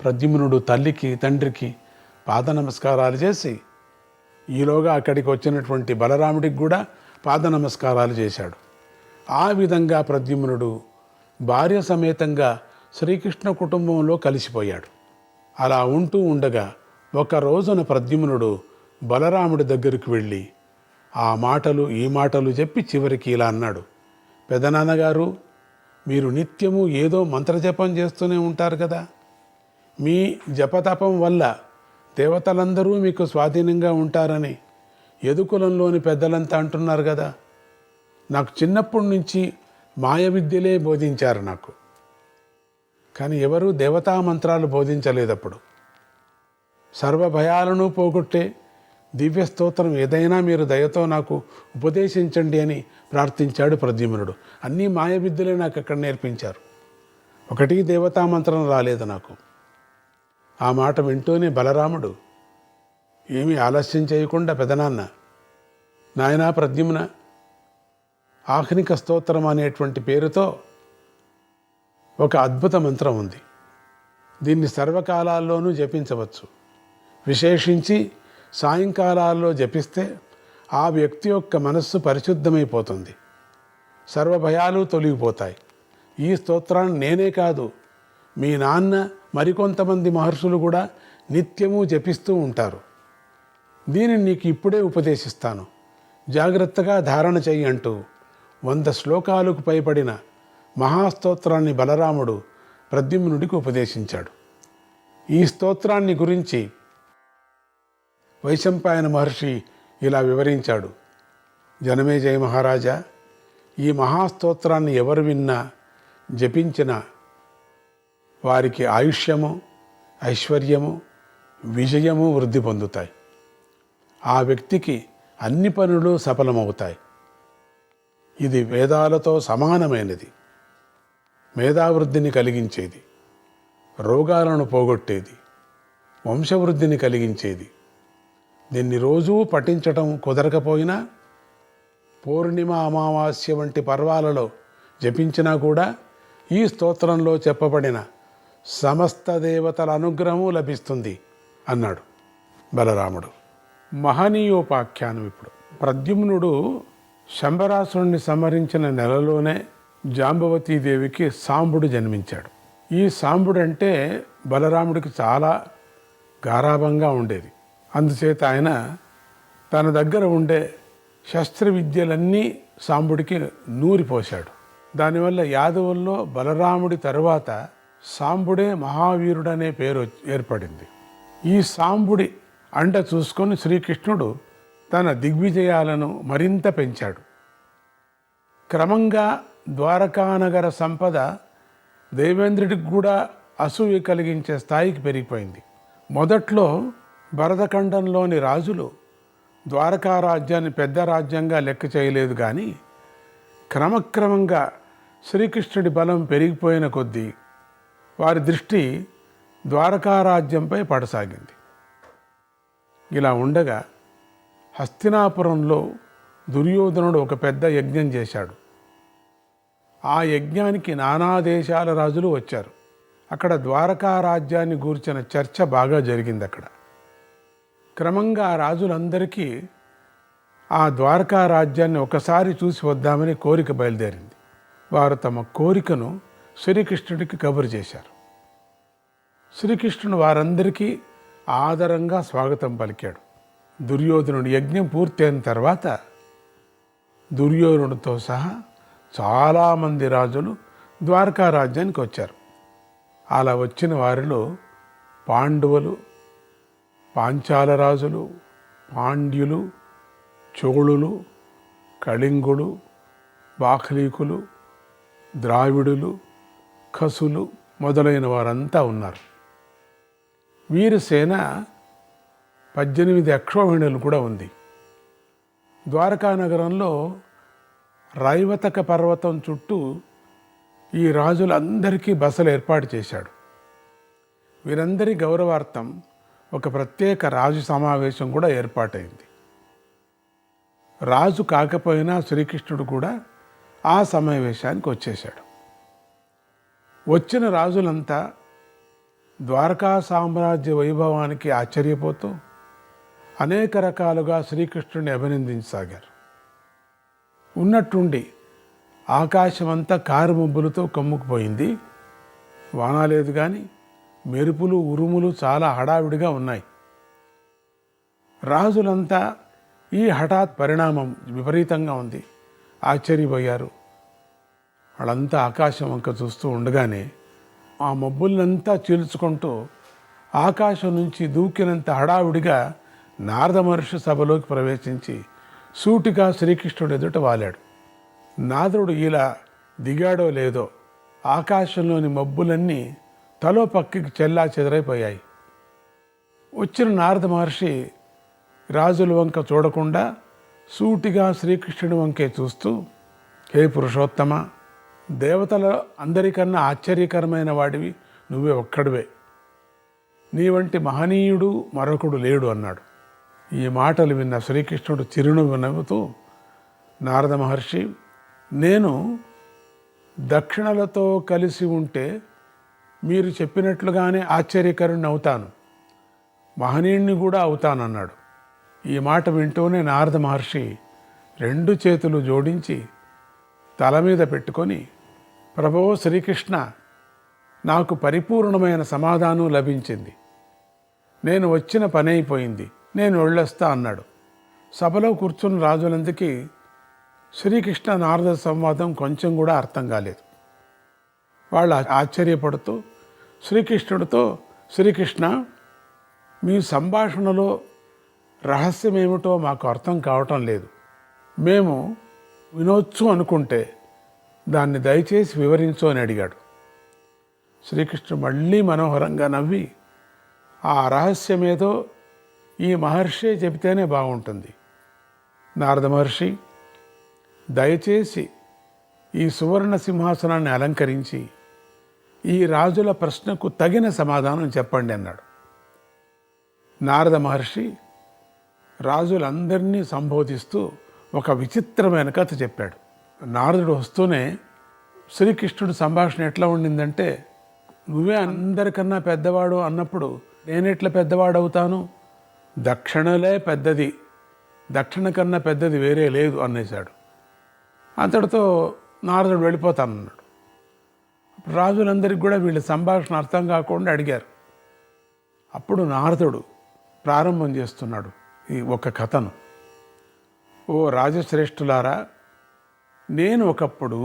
ప్రద్యుమ్నుడు తల్లికి తండ్రికి పాద నమస్కారాలు చేసి ఈలోగా అక్కడికి వచ్చినటువంటి బలరాముడికి కూడా పాద నమస్కారాలు చేశాడు. ఆ విధంగా ప్రద్యుమ్నుడు భార్య సమేతంగా శ్రీకృష్ణ కుటుంబంలో కలిసిపోయాడు. అలా ఉంటూ ఉండగా ఒక రోజున ప్రద్యుమ్నుడు బలరాముడి దగ్గరికి వెళ్ళి ఆ మాటలు ఈ మాటలు చెప్పి చివరికి ఇలా అన్నాడు. పెదనాన్నగారు, మీరు నిత్యము ఏదో మంత్రజపం చేస్తూనే ఉంటారు కదా. మీ జపతపం వల్ల దేవతలందరూ మీకు స్వాధీనంగా ఉంటారని యదుకులంలోని పెద్దలంతా అంటున్నారు కదా. నాకు చిన్నప్పటి నుంచి మాయ విద్యలే బోధించారు నాకు. కానీ ఎవరూ దేవతా మంత్రాలు బోధించలేదప్పుడు. సర్వ భయాలను పోగొట్టే దివ్య స్తోత్రం ఏదైనా మీరు దయతో నాకు ఉపదేశించండి అని ప్రార్థించాడు ప్రద్యుమ్నుడు. అన్నీ మాయ విద్యలే నాకు అక్కడ నేర్పించారు. ఒకటి దేవతా మంత్రం రాలేదు నాకు. ఆ మాట వింటూనే బలరాముడు ఏమీ ఆలస్యం చేయకుండా, పెదనాన్న, నాయనా ప్రద్యుమ్న, ఆహ్నిక స్తోత్రం అనేటువంటి పేరుతో ఒక అద్భుత మంత్రం ఉంది. దీన్ని సర్వకాలాల్లోనూ జపించవచ్చు. విశేషించి సాయంకాలాల్లో జపిస్తే ఆ వ్యక్తి యొక్క మనస్సు పరిశుద్ధమైపోతుంది, సర్వ భయాలు తొలగిపోతాయి. ఈ స్తోత్రాన్ని నేనే కాదు, మీ నాన్న మరికొంతమంది మహర్షులు కూడా నిత్యము జపిస్తూ ఉంటారు. దీనిని నీకు ఇప్పుడే ఉపదేశిస్తాను, జాగ్రత్తగా ధారణ చెయ్యి అంటూ 100 శ్లోకాలకు పైబడిన మహాస్తోత్రాన్ని బలరాముడు ప్రద్యుమ్నుడికి ఉపదేశించాడు. ఈ స్తోత్రాన్ని గురించి వైశంపాయన మహర్షి ఇలా వివరించాడు. జనమేజయ మహారాజా, ఈ మహాస్తోత్రాన్ని ఎవరు విన్నా జపించిన వారికి ఆయుష్యము, ఐశ్వర్యము, విజయము వృద్ధి పొందుతాయి. ఆ వ్యక్తికి అన్ని పనులు సఫలమవుతాయి. ఇది వేదాలతో సమానమైనది. మేధావృద్ధిని కలిగించేది, రోగాలను పోగొట్టేది, వంశవృద్ధిని కలిగించేది. దీన్ని రోజూ పఠించటం కుదరకపోయినా పూర్ణిమ, అమావాస్య వంటి పర్వాలలో జపించినా కూడా ఈ స్తోత్రంలో చెప్పబడిన సమస్త దేవతల అనుగ్రహము లభిస్తుంది అన్నాడు బలరాముడు. మహనీయోపాఖ్యానం. ఇప్పుడు ప్రద్యుమ్నుడు శంబరాసురుణ్ణి సంహరించిన నెలలోనే జాంబవతీదేవికి సాంబుడు జన్మించాడు. ఈ సాంబుడు అంటే బలరాముడికి చాలా గారాభంగా ఉండేది. అందుచేత ఆయన తన దగ్గర ఉండే శస్త్ర విద్యలన్నీ సాంబుడికి నూరిపోశాడు. దానివల్ల యాదవుల్లో బలరాముడి తరువాత సాంబుడే మహావీరుడనే పేరు ఏర్పడింది. ఈ సాంబుడి అండ చూసుకొని శ్రీకృష్ణుడు తన దిగ్విజయాలను మరింత పెంచాడు. క్రమంగా ద్వారకానగర సంపద దేవేంద్రుడికి కూడా అసూయ కలిగించే స్థాయికి పెరిగిపోయింది. మొదట్లో భరతఖండంలోని రాజులు ద్వారకా రాజ్యాన్ని పెద్ద రాజ్యంగా లెక్క చేయలేదు. కానీ క్రమక్రమంగా శ్రీకృష్ణుడి బలం పెరిగిపోయిన కొద్దీ వారి దృష్టి ద్వారకా రాజ్యంపై పడసాగింది. ఇలా ఉండగా హస్తినాపురంలో దుర్యోధనుడు ఒక పెద్ద యజ్ఞం చేశాడు. ఆ యజ్ఞానికి నానా దేశాల రాజులు వచ్చారు. అక్కడ ద్వారకా రాజ్యాన్ని గూర్చిన చర్చ బాగా జరిగింది. అక్కడ క్రమంగా ఆ రాజులందరికీ ఆ ద్వారకా రాజ్యాన్ని ఒకసారి చూసి వద్దామని కోరిక బయలుదేరింది. వారు తమ కోరికను శ్రీకృష్ణుడికి కబురు చేశారు. శ్రీకృష్ణుడు వారందరికీ ఆదరంగా స్వాగతం పలికాడు. దుర్యోధనుడి యజ్ఞం పూర్తయిన తర్వాత దుర్యోధనుడితో సహా చాలామంది రాజులు ద్వారకా రాజ్యానికి వచ్చారు. అలా వచ్చిన వారిలో పాండవులు, పాంచాల రాజులు, పాండ్యులు, చోళులు, కళింగులు, బాఖ్లీకులు, ద్రావిడులు, ఖసులు మొదలైన వారంతా ఉన్నారు. వీరసేన 18 అక్షోహిణులు కూడా ఉంది. ద్వారకా నగరంలో రైవతక పర్వతం చుట్టూ ఈ రాజులందరికీ బసలు ఏర్పాటు చేశాడు. వీరందరి గౌరవార్థం ఒక ప్రత్యేక రాజు సమావేశం కూడా ఏర్పాటైంది. రాజు కాకపోయినా శ్రీకృష్ణుడు కూడా ఆ సమావేశానికి వచ్చేశాడు. వచ్చిన రాజులంతా ద్వారకా సామ్రాజ్య వైభవానికి ఆశ్చర్యపోతూ అనేక రకాలుగా శ్రీకృష్ణుడిని అభినందించసాగారు. ఉన్నట్టుండి ఆకాశమంతా కారుమబ్బులతో కమ్ముకుపోయింది. వాన లేదు కానీ మెరుపులు, ఉరుములు చాలా హడావిడిగా ఉన్నాయి. రాజులంతా ఈ హఠాత్ పరిణామం విపరీతంగా ఉంది, ఆశ్చర్యపోయారు. వాళ్ళంతా ఆకాశం వంక చూస్తూ ఉండగానే ఆ మబ్బులంతా చీల్చుకుంటూ ఆకాశం నుంచి దూకినంత హడావుడిగా నారద మహర్షి సభలోకి ప్రవేశించి సూటిగా శ్రీకృష్ణుడు ఎదుట వాలాడు. నారదుడు ఇలా దిగాడో లేదో ఆకాశంలోని మబ్బులన్నీ తలో పక్కకి చెల్లా చెదరైపోయాయి. వచ్చిన నారద మహర్షి రాజుల వంక చూడకుండా సూటిగా శ్రీకృష్ణుడి వంకే చూస్తూ, హే పురుషోత్తమ, దేవతల అందరికన్నా ఆశ్చర్యకరమైన వాడివి నువ్వే ఒక్కడివే, నీ వంటి మహనీయుడు మరొకడు లేడు అన్నాడు. ఈ మాటలు విన్న శ్రీకృష్ణుడు చిరునవ్వు నవ్వుతూ, నారద మహర్షి, నేను దక్షిణలతో కలిసి ఉంటే మీరు చెప్పినట్లుగానే ఆశ్చర్యకరుణ్ణి అవుతాను, మహనీయుణ్ణి కూడా అవుతానన్నాడు. ఈ మాట వింటూనే నారద మహర్షి 2 చేతులు జోడించి తల మీద పెట్టుకొని, ప్రభో శ్రీకృష్ణ, నాకు పరిపూర్ణమైన సమాధానం లభించింది, నేను వచ్చిన పని అయిపోయింది, నేను వెళ్ళొస్తా అన్నాడు. సభలో కూర్చున్న రాజులందరికీ శ్రీకృష్ణ నారద సంవాదం కొంచెం కూడా అర్థం కాలేదు. వాళ్ళు ఆశ్చర్యపడుతూ శ్రీకృష్ణుడితో, శ్రీకృష్ణ, మీ సంభాషణలో రహస్యం ఏమిటో మాకు అర్థం కావటం లేదు, మేము వినొచ్చు అనుకుంటే దాన్ని దయచేసి వివరించు అని అడిగాడు. శ్రీకృష్ణుడు మళ్ళీ మనోహరంగా నవ్వి, ఆ రహస్యమేదో ఈ మహర్షే చెబితేనే బాగుంటుంది. నారద మహర్షి, దయచేసి ఈ సువర్ణ సింహాసనాన్ని అలంకరించి ఈ రాజుల ప్రశ్నకు తగిన సమాధానం చెప్పండి అన్నాడు. నారద మహర్షి రాజులందరినీ సంబోధిస్తూ ఒక విచిత్రమైన కథ చెప్పాడు. నారదుడు వస్తూనే శ్రీకృష్ణుడి సంభాషణ ఎట్లా ఉండిందంటే, నువ్వే అందరికన్నా పెద్దవాడు అన్నప్పుడు నేనెట్లా పెద్దవాడు అవుతాను, దక్షిణలే పెద్దది, దక్షిణ కన్నా పెద్దది వేరే లేదు అనేశాడు. అంతటితో నారదుడు వెళ్ళిపోతానన్నాడు. రాజులందరికీ కూడా వీళ్ళ సంభాషణ అర్థం కాకుండా అడిగారు. అప్పుడు నారదుడు ప్రారంభం చేస్తున్నాడు ఈ ఒక కథను. ఓ రాజశ్రేష్ఠులారా, నేను ఒకప్పుడు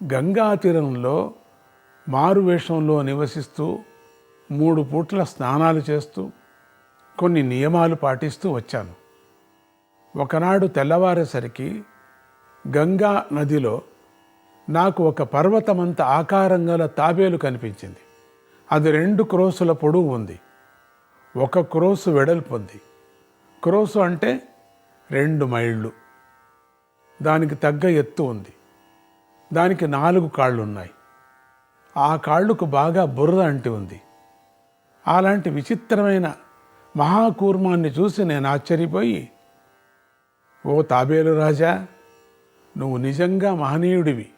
గంగా తీరంలో మారువేషంలో నివసిస్తూ 3 పూట్ల స్నానాలు చేస్తూ కొన్ని నియమాలు పాటిస్తూ వచ్చాను. ఒకనాడు తెల్లవారేసరికి గంగా నదిలో నాకు ఒక పర్వతమంత ఆకారం గల తాబేలు కనిపించింది. అది 2 క్రోసుల పొడవు ఉంది, 1 క్రోసు వెడల్పు ఉంది. క్రోసు అంటే 2 మైళ్ళు. దానికి తగ్గ ఎత్తు ఉంది. దానికి 4 కాళ్ళు ఉన్నాయి. ఆ కాళ్ళకు బాగా బురద అంటి ఉంది. అలాంటి విచిత్రమైన మహాకూర్మాన్ని చూసి నేను ఆశ్చర్యపోయి, ఓ తాబేలు రాజా, నువ్వు నిజంగా మహనీయుడివి,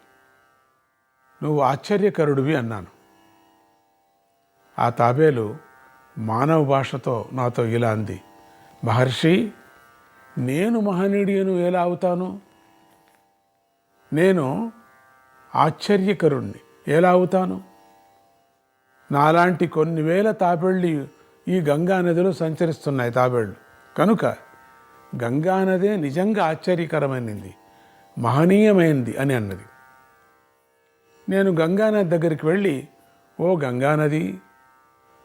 నువ్వు ఆశ్చర్యకరుడివి అన్నాను. ఆ తాబేలు మానవ భాషతో నాతో ఇలా అంది, మహర్షి, నేను మహనీయుడిని ఎలా అవుతాను? నేను ఆశ్చర్యకరుణ్ణి ఎలా అవుతాను? నాలాంటి కొన్ని వేల తాబేళ్ళు ఈ గంగా నదిలో సంచరిస్తున్నాయి తాబేళ్ళు. కనుక గంగానదే నిజంగా ఆశ్చర్యకరమైనది, మహనీయమైనది అని అన్నది. నేను గంగానది దగ్గరికి వెళ్ళి, ఓ గంగానది,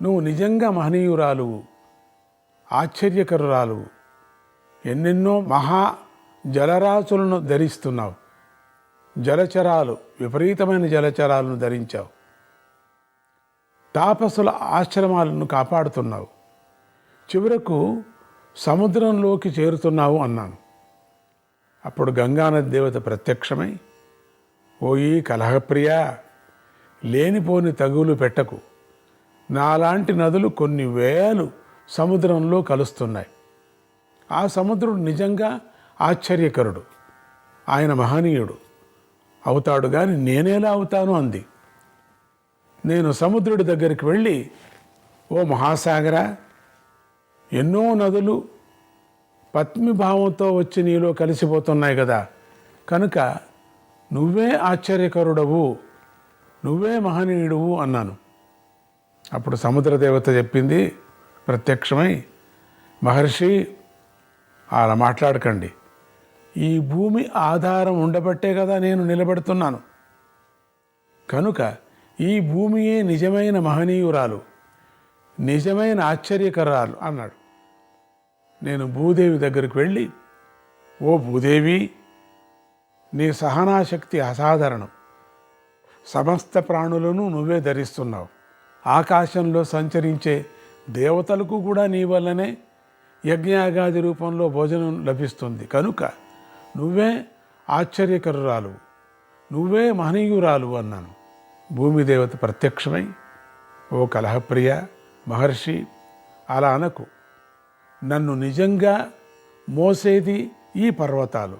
నువ్వు నిజంగా మహనీయురాలువు, ఆశ్చర్యకరురాలువు, ఎన్నెన్నో మహా జలరాశులను ధరిస్తున్నావు, జలచరాలు, విపరీతమైన జలచరాలను ధరించావు, తాపసుల ఆశ్రమాలను కాపాడుతున్నావు, చివరకు సముద్రంలోకి చేరుతున్నావు అన్నాను. అప్పుడు గంగానది దేవత ప్రత్యక్షమై, ఓయి కలహప్రియా, లేనిపోని తగులు పెట్టకు, నాలాంటి నదులు కొన్ని వేలు సముద్రంలో కలుస్తున్నాయి. ఆ సముద్రుడు నిజంగా ఆశ్చర్యకరుడు, ఆయన మహనీయుడు అవుతాడు, కానీ నేనేలా అవుతాను అంది. నేను సముద్రుడి దగ్గరికి వెళ్ళి, ఓ మహాసాగర, ఎన్నో నదులు పత్మిభావంతో వచ్చి నీలో కలిసిపోతున్నాయి కదా, కనుక నువ్వే ఆశ్చర్యకరుడవు, నువ్వే మహనీయుడువు అన్నాను. అప్పుడు సముద్రదేవత చెప్పింది ప్రత్యక్షమై, మహర్షి, అలా మాట్లాడకండి, ఈ భూమి ఆధారం ఉండబట్టే కదా నేను నిలబడుతున్నాను, కనుక ఈ భూమియే నిజమైన మహనీయురాలు, నిజమైన ఆశ్చర్యకరాలు అన్నాడు. నేను భూదేవి దగ్గరికి వెళ్ళి, ఓ భూదేవి, నీ సహనాశక్తి అసాధారణం, సమస్త ప్రాణులను నువ్వే ధరిస్తున్నావు, ఆకాశంలో సంచరించే దేవతలకు కూడా నీ వల్లనే యజ్ఞయాగాది రూపంలో భోజనం లభిస్తుంది, కనుక నువ్వే ఆశ్చర్యకరురాలు, నువ్వే మహనీయురాలు అన్నాను. భూమిదేవత ప్రత్యక్షమై, ఓ కలహప్రియ మహర్షి, అలా అనకు, నన్ను నిజంగా మోసేది ఈ పర్వతాలు,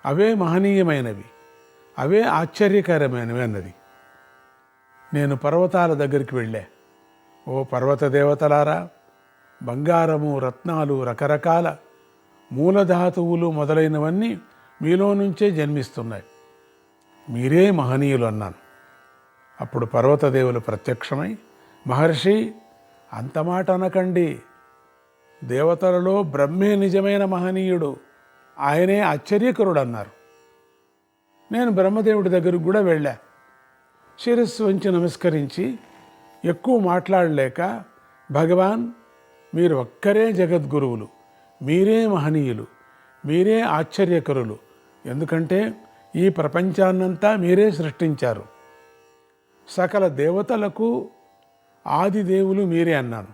అవే మహనీయమైనవి, అవే ఆశ్చర్యకరమైనవి అన్నది. నేను పర్వతాల దగ్గరికి వెళ్ళా. ఓ పర్వత దేవతలారా, బంగారము, రత్నాలు, రకరకాల మూలధాతువులు మొదలైనవన్నీ మీలో నుంచే జన్మిస్తున్నాయి, మీరే మహనీయులు అన్నాను. అప్పుడు పర్వతదేవులు ప్రత్యక్షమై, మహర్షి, అంత మాట అనకండి, దేవతలలో బ్రహ్మే నిజమైన మహనీయుడు, ఆయనే ఆశ్చర్యకరుడు అన్నారు. నేను బ్రహ్మదేవుడి దగ్గరకు కూడా వెళ్ళా. శిరస్సు వంచి నమస్కరించి ఎక్కువ మాట్లాడలేక, భగవాన్, మీరు ఒక్కరే జగద్గురువులు, మీరే మహనీయులు, మీరే ఆశ్చర్యకరులు, ఎందుకంటే ఈ ప్రపంచాన్నంతా మీరే సృష్టించారు, సకల దేవతలకు ఆది దేవులు మీరే అన్నాను.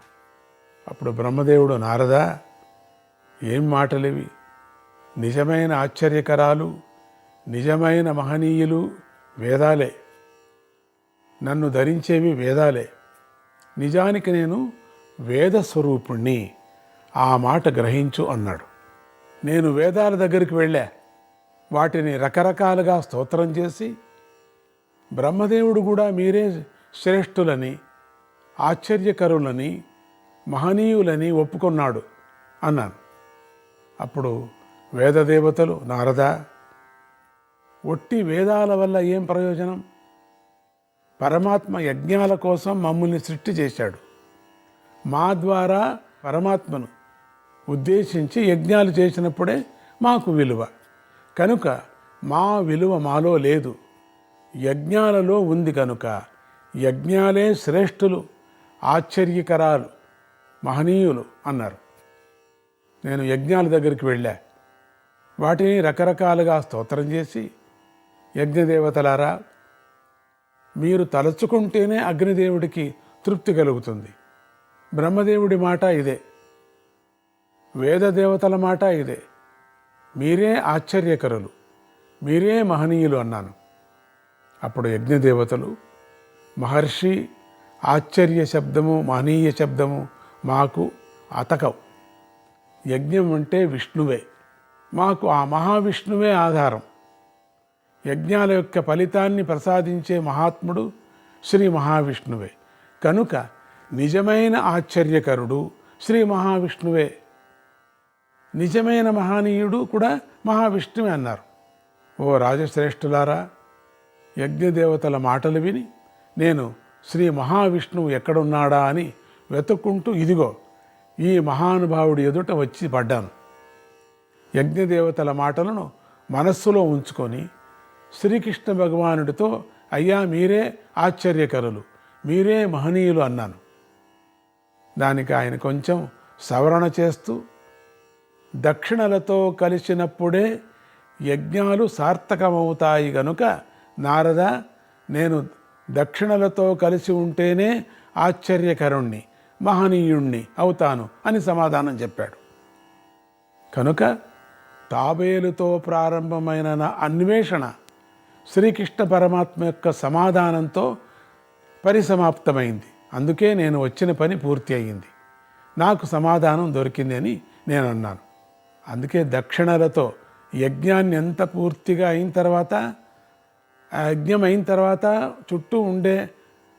అప్పుడు బ్రహ్మదేవుడు, నారదా, ఏం మాటలివి, నిజమైన ఆశ్చర్యకరాలు, నిజమైన మహనీయులు వేదాలే, నన్ను ధరించేవి వేదాలే, నిజానికి నేను వేద స్వరూపుణ్ణి, ఆ మాట గ్రహించు అన్నాడు. నేను వేదాల దగ్గరికి వెళ్ళా. వాటిని రకరకాలుగా స్తోత్రం చేసి, బ్రహ్మదేవుడు కూడా మీరే శ్రేష్ఠులని, ఆశ్చర్యకరులని, మహనీయులని ఒప్పుకున్నాడు అన్నాను. అప్పుడు వేదదేవతలు, నారద, ఒట్టి వేదాల వల్ల ఏం ప్రయోజనం? పరమాత్మ యజ్ఞాల కోసం మమ్మల్ని సృష్టి చేశాడు, మా ద్వారా పరమాత్మను ఉద్దేశించి యజ్ఞాలు చేసినప్పుడే మాకు విలువ, కనుక మా విలువ మాలో లేదు, యజ్ఞాలలో ఉంది, కనుక యజ్ఞాలే శ్రేష్ఠులు, ఆశ్చర్యకరాలు, మహనీయులు అన్నారు. నేను యజ్ఞాల దగ్గరికి వెళ్ళా. వాటిని రకరకాలుగా స్తోత్రం చేసి, యజ్ఞదేవతలారా, మీరు తలుచుకుంటేనే అగ్నిదేవుడికి తృప్తి కలుగుతుంది, బ్రహ్మదేవుడి మాట ఇదే, వేదదేవతల మాట ఇదే, మీరే ఆశ్చర్యకరులు, మీరే మహనీయులు అన్నాను. అప్పుడు యజ్ఞదేవతలు, మహర్షి, ఆశ్చర్య శబ్దము, మహనీయ శబ్దము మాకు అతకవు, యజ్ఞం అంటే విష్ణువే, మాకు ఆ మహావిష్ణువే ఆధారం, యజ్ఞాల యొక్క ఫలితాన్ని ప్రసాదించే మహాత్ముడు శ్రీ మహావిష్ణువే, కనుక నిజమైన ఆశ్చర్యకరుడు శ్రీ మహావిష్ణువే. నిజమైన మహనీయుడు కూడా మహావిష్ణువే అన్నారు. ఓ రాజశ్రేష్ఠులారా, యజ్ఞదేవతల మాటలు విని నేను శ్రీ మహావిష్ణువు ఎక్కడున్నాడా అని వెతుక్కుంటూ ఇదిగో ఈ మహానుభావుడి ఎదుట వచ్చి పడ్డాను. యజ్ఞదేవతల మాటలను మనస్సులో ఉంచుకొని శ్రీకృష్ణ భగవానుడితో అయ్యా మీరే ఆశ్చర్యకరులు, మీరే మహనీయులు అన్నాను. దానికి ఆయన కొంచెం సవరణ చేస్తూ దక్షిణలతో కలిసినప్పుడే యజ్ఞాలు సార్థకమవుతాయి గనుక నారద, నేను దక్షిణలతో కలిసి ఉంటేనే ఆశ్చర్యకరుణ్ణి, మహనీయుణ్ణి అవుతాను అని సమాధానం చెప్పాడు. కనుక తాబేలుతో ప్రారంభమైన నా అన్వేషణ శ్రీకృష్ణ పరమాత్మ యొక్క సమాధానంతో పరిసమాప్తమైంది. అందుకే నేను వచ్చిన పని పూర్తి అయ్యింది, నాకు సమాధానం దొరికింది అని నేను అన్నాను. అందుకే దక్షిణలతో యజ్ఞాన్ని ఎంత పూర్తిగా అయిన తర్వాత, ఆ యజ్ఞం అయిన తర్వాత చుట్టూ ఉండే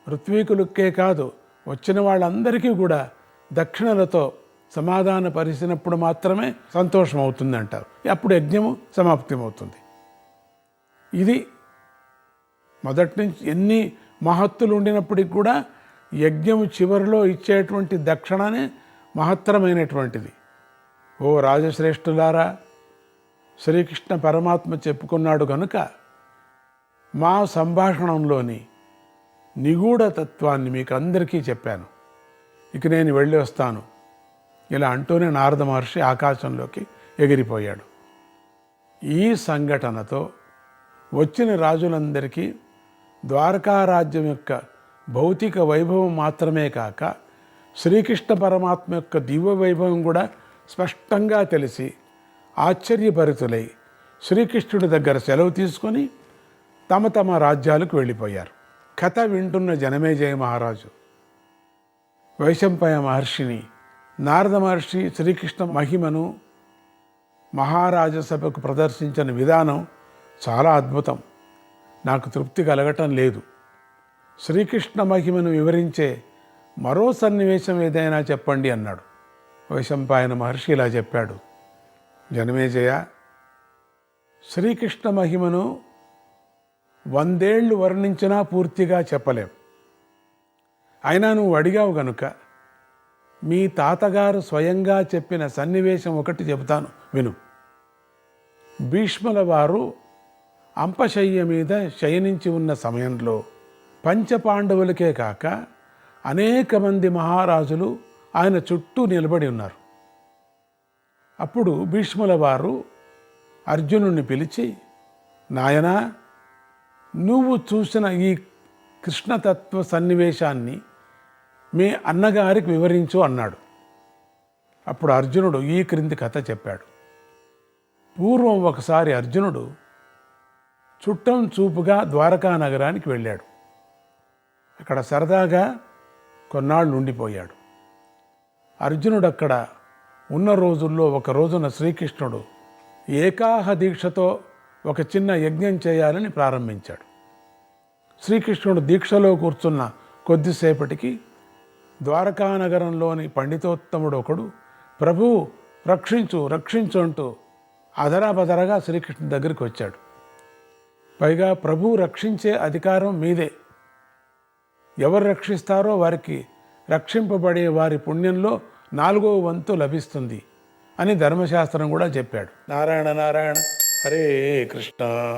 ఋత్వీకులకే కాదు వచ్చిన వాళ్ళందరికీ కూడా దక్షిణలతో సమాధాన పరిచినప్పుడు మాత్రమే సంతోషం అవుతుంది అంటారు. అప్పుడు యజ్ఞము సమాప్తమవుతుంది. ఇది మొదటి నుంచి ఎన్ని మహత్తులు ఉండినప్పటికి కూడా యజ్ఞము చివరిలో ఇచ్చేటువంటి దక్షిణనే మహత్తరమైనటువంటిది. ఓ రాజశ్రేష్ఠులారా, శ్రీకృష్ణ పరమాత్మ చెప్పుకున్నాడు కనుక మా సంభాషణంలోని నిగూఢ తత్వాన్ని మీకు అందరికీ చెప్పాను. ఇక నేను వెళ్ళి వస్తాను. ఇలా అంటూనే నారద మహర్షి ఆకాశంలోకి ఎగిరిపోయాడు. ఈ సంఘటనతో వచ్చిన రాజులందరికీ ద్వారకా రాజ్యం యొక్క భౌతిక వైభవం మాత్రమే కాక శ్రీకృష్ణ పరమాత్మ యొక్క దివ్య వైభవం కూడా స్పష్టంగా తెలిసి ఆశ్చర్యభరితులై శ్రీకృష్ణుడి దగ్గర సెలవు తీసుకొని తమ తమ రాజ్యాలకు వెళ్ళిపోయారు. కథ వింటున్న జనమేజయ మహారాజు వైశంపాయ మహర్షిని, నారద మహర్షి శ్రీకృష్ణ మహిమను మహారాజసభకు ప్రదర్శించిన విధానం చాలా అద్భుతం, నాకు తృప్తి కలగటం లేదు. శ్రీకృష్ణ మహిమను వివరించే మరో సన్నివేశం ఏదైనా చెప్పండి అన్నాడు. వైశంపాయన మహర్షి ఇలా చెప్పాడు, జనమేజయ, శ్రీకృష్ణ మహిమను 100 ఏళ్ళు వర్ణించినా పూర్తిగా చెప్పలేం. అయినా నువ్వు అడిగావు గనుక మీ తాతగారు స్వయంగా చెప్పిన సన్నివేశం ఒకటి చెబుతాను విను. భీష్ముల వారు అంపశయ్య మీద శయనించి ఉన్న సమయంలో పంచపాండవులకే కాక అనేక మంది మహారాజులు ఆయన చుట్టూ నిలబడి ఉన్నారు. అప్పుడు భీష్ముల వారు అర్జునుడిని పిలిచి, నాయనా, నువ్వు చూసిన ఈ కృష్ణతత్వ సన్నివేశాన్ని మీ అన్నగారికి వివరించు అన్నాడు. అప్పుడు అర్జునుడు ఈ క్రింది కథ చెప్పాడు. పూర్వం ఒకసారి అర్జునుడు చుట్టం చూపుగా ద్వారకా నగరానికి వెళ్ళాడు. అక్కడ సరదాగా కొన్నాళ్ళు ఉండిపోయాడు. అర్జునుడు అక్కడ ఉన్న రోజుల్లో ఒక రోజున శ్రీకృష్ణుడు ఏకాహ దీక్షతో ఒక చిన్న యజ్ఞం చేయాలని ప్రారంభించాడు. శ్రీకృష్ణుడు దీక్షలో కూర్చున్న కొద్దిసేపటికి ద్వారకా నగరంలోని పండితోత్తముడు ఒకడు ప్రభువు రక్షించు రక్షించు అంటూ అదరాబదరగా శ్రీకృష్ణుడి దగ్గరికి వచ్చాడు. పైగా ప్రభువు రక్షించే అధికారం మీదే, ఎవరు రక్షిస్తారో వారికి రక్షింపబడే వారి పుణ్యంలో 4వ వంతు లభిస్తుంది అని ధర్మశాస్త్రం కూడా చెప్పాడు. నారాయణ నారాయణ, హరే కృష్ణ.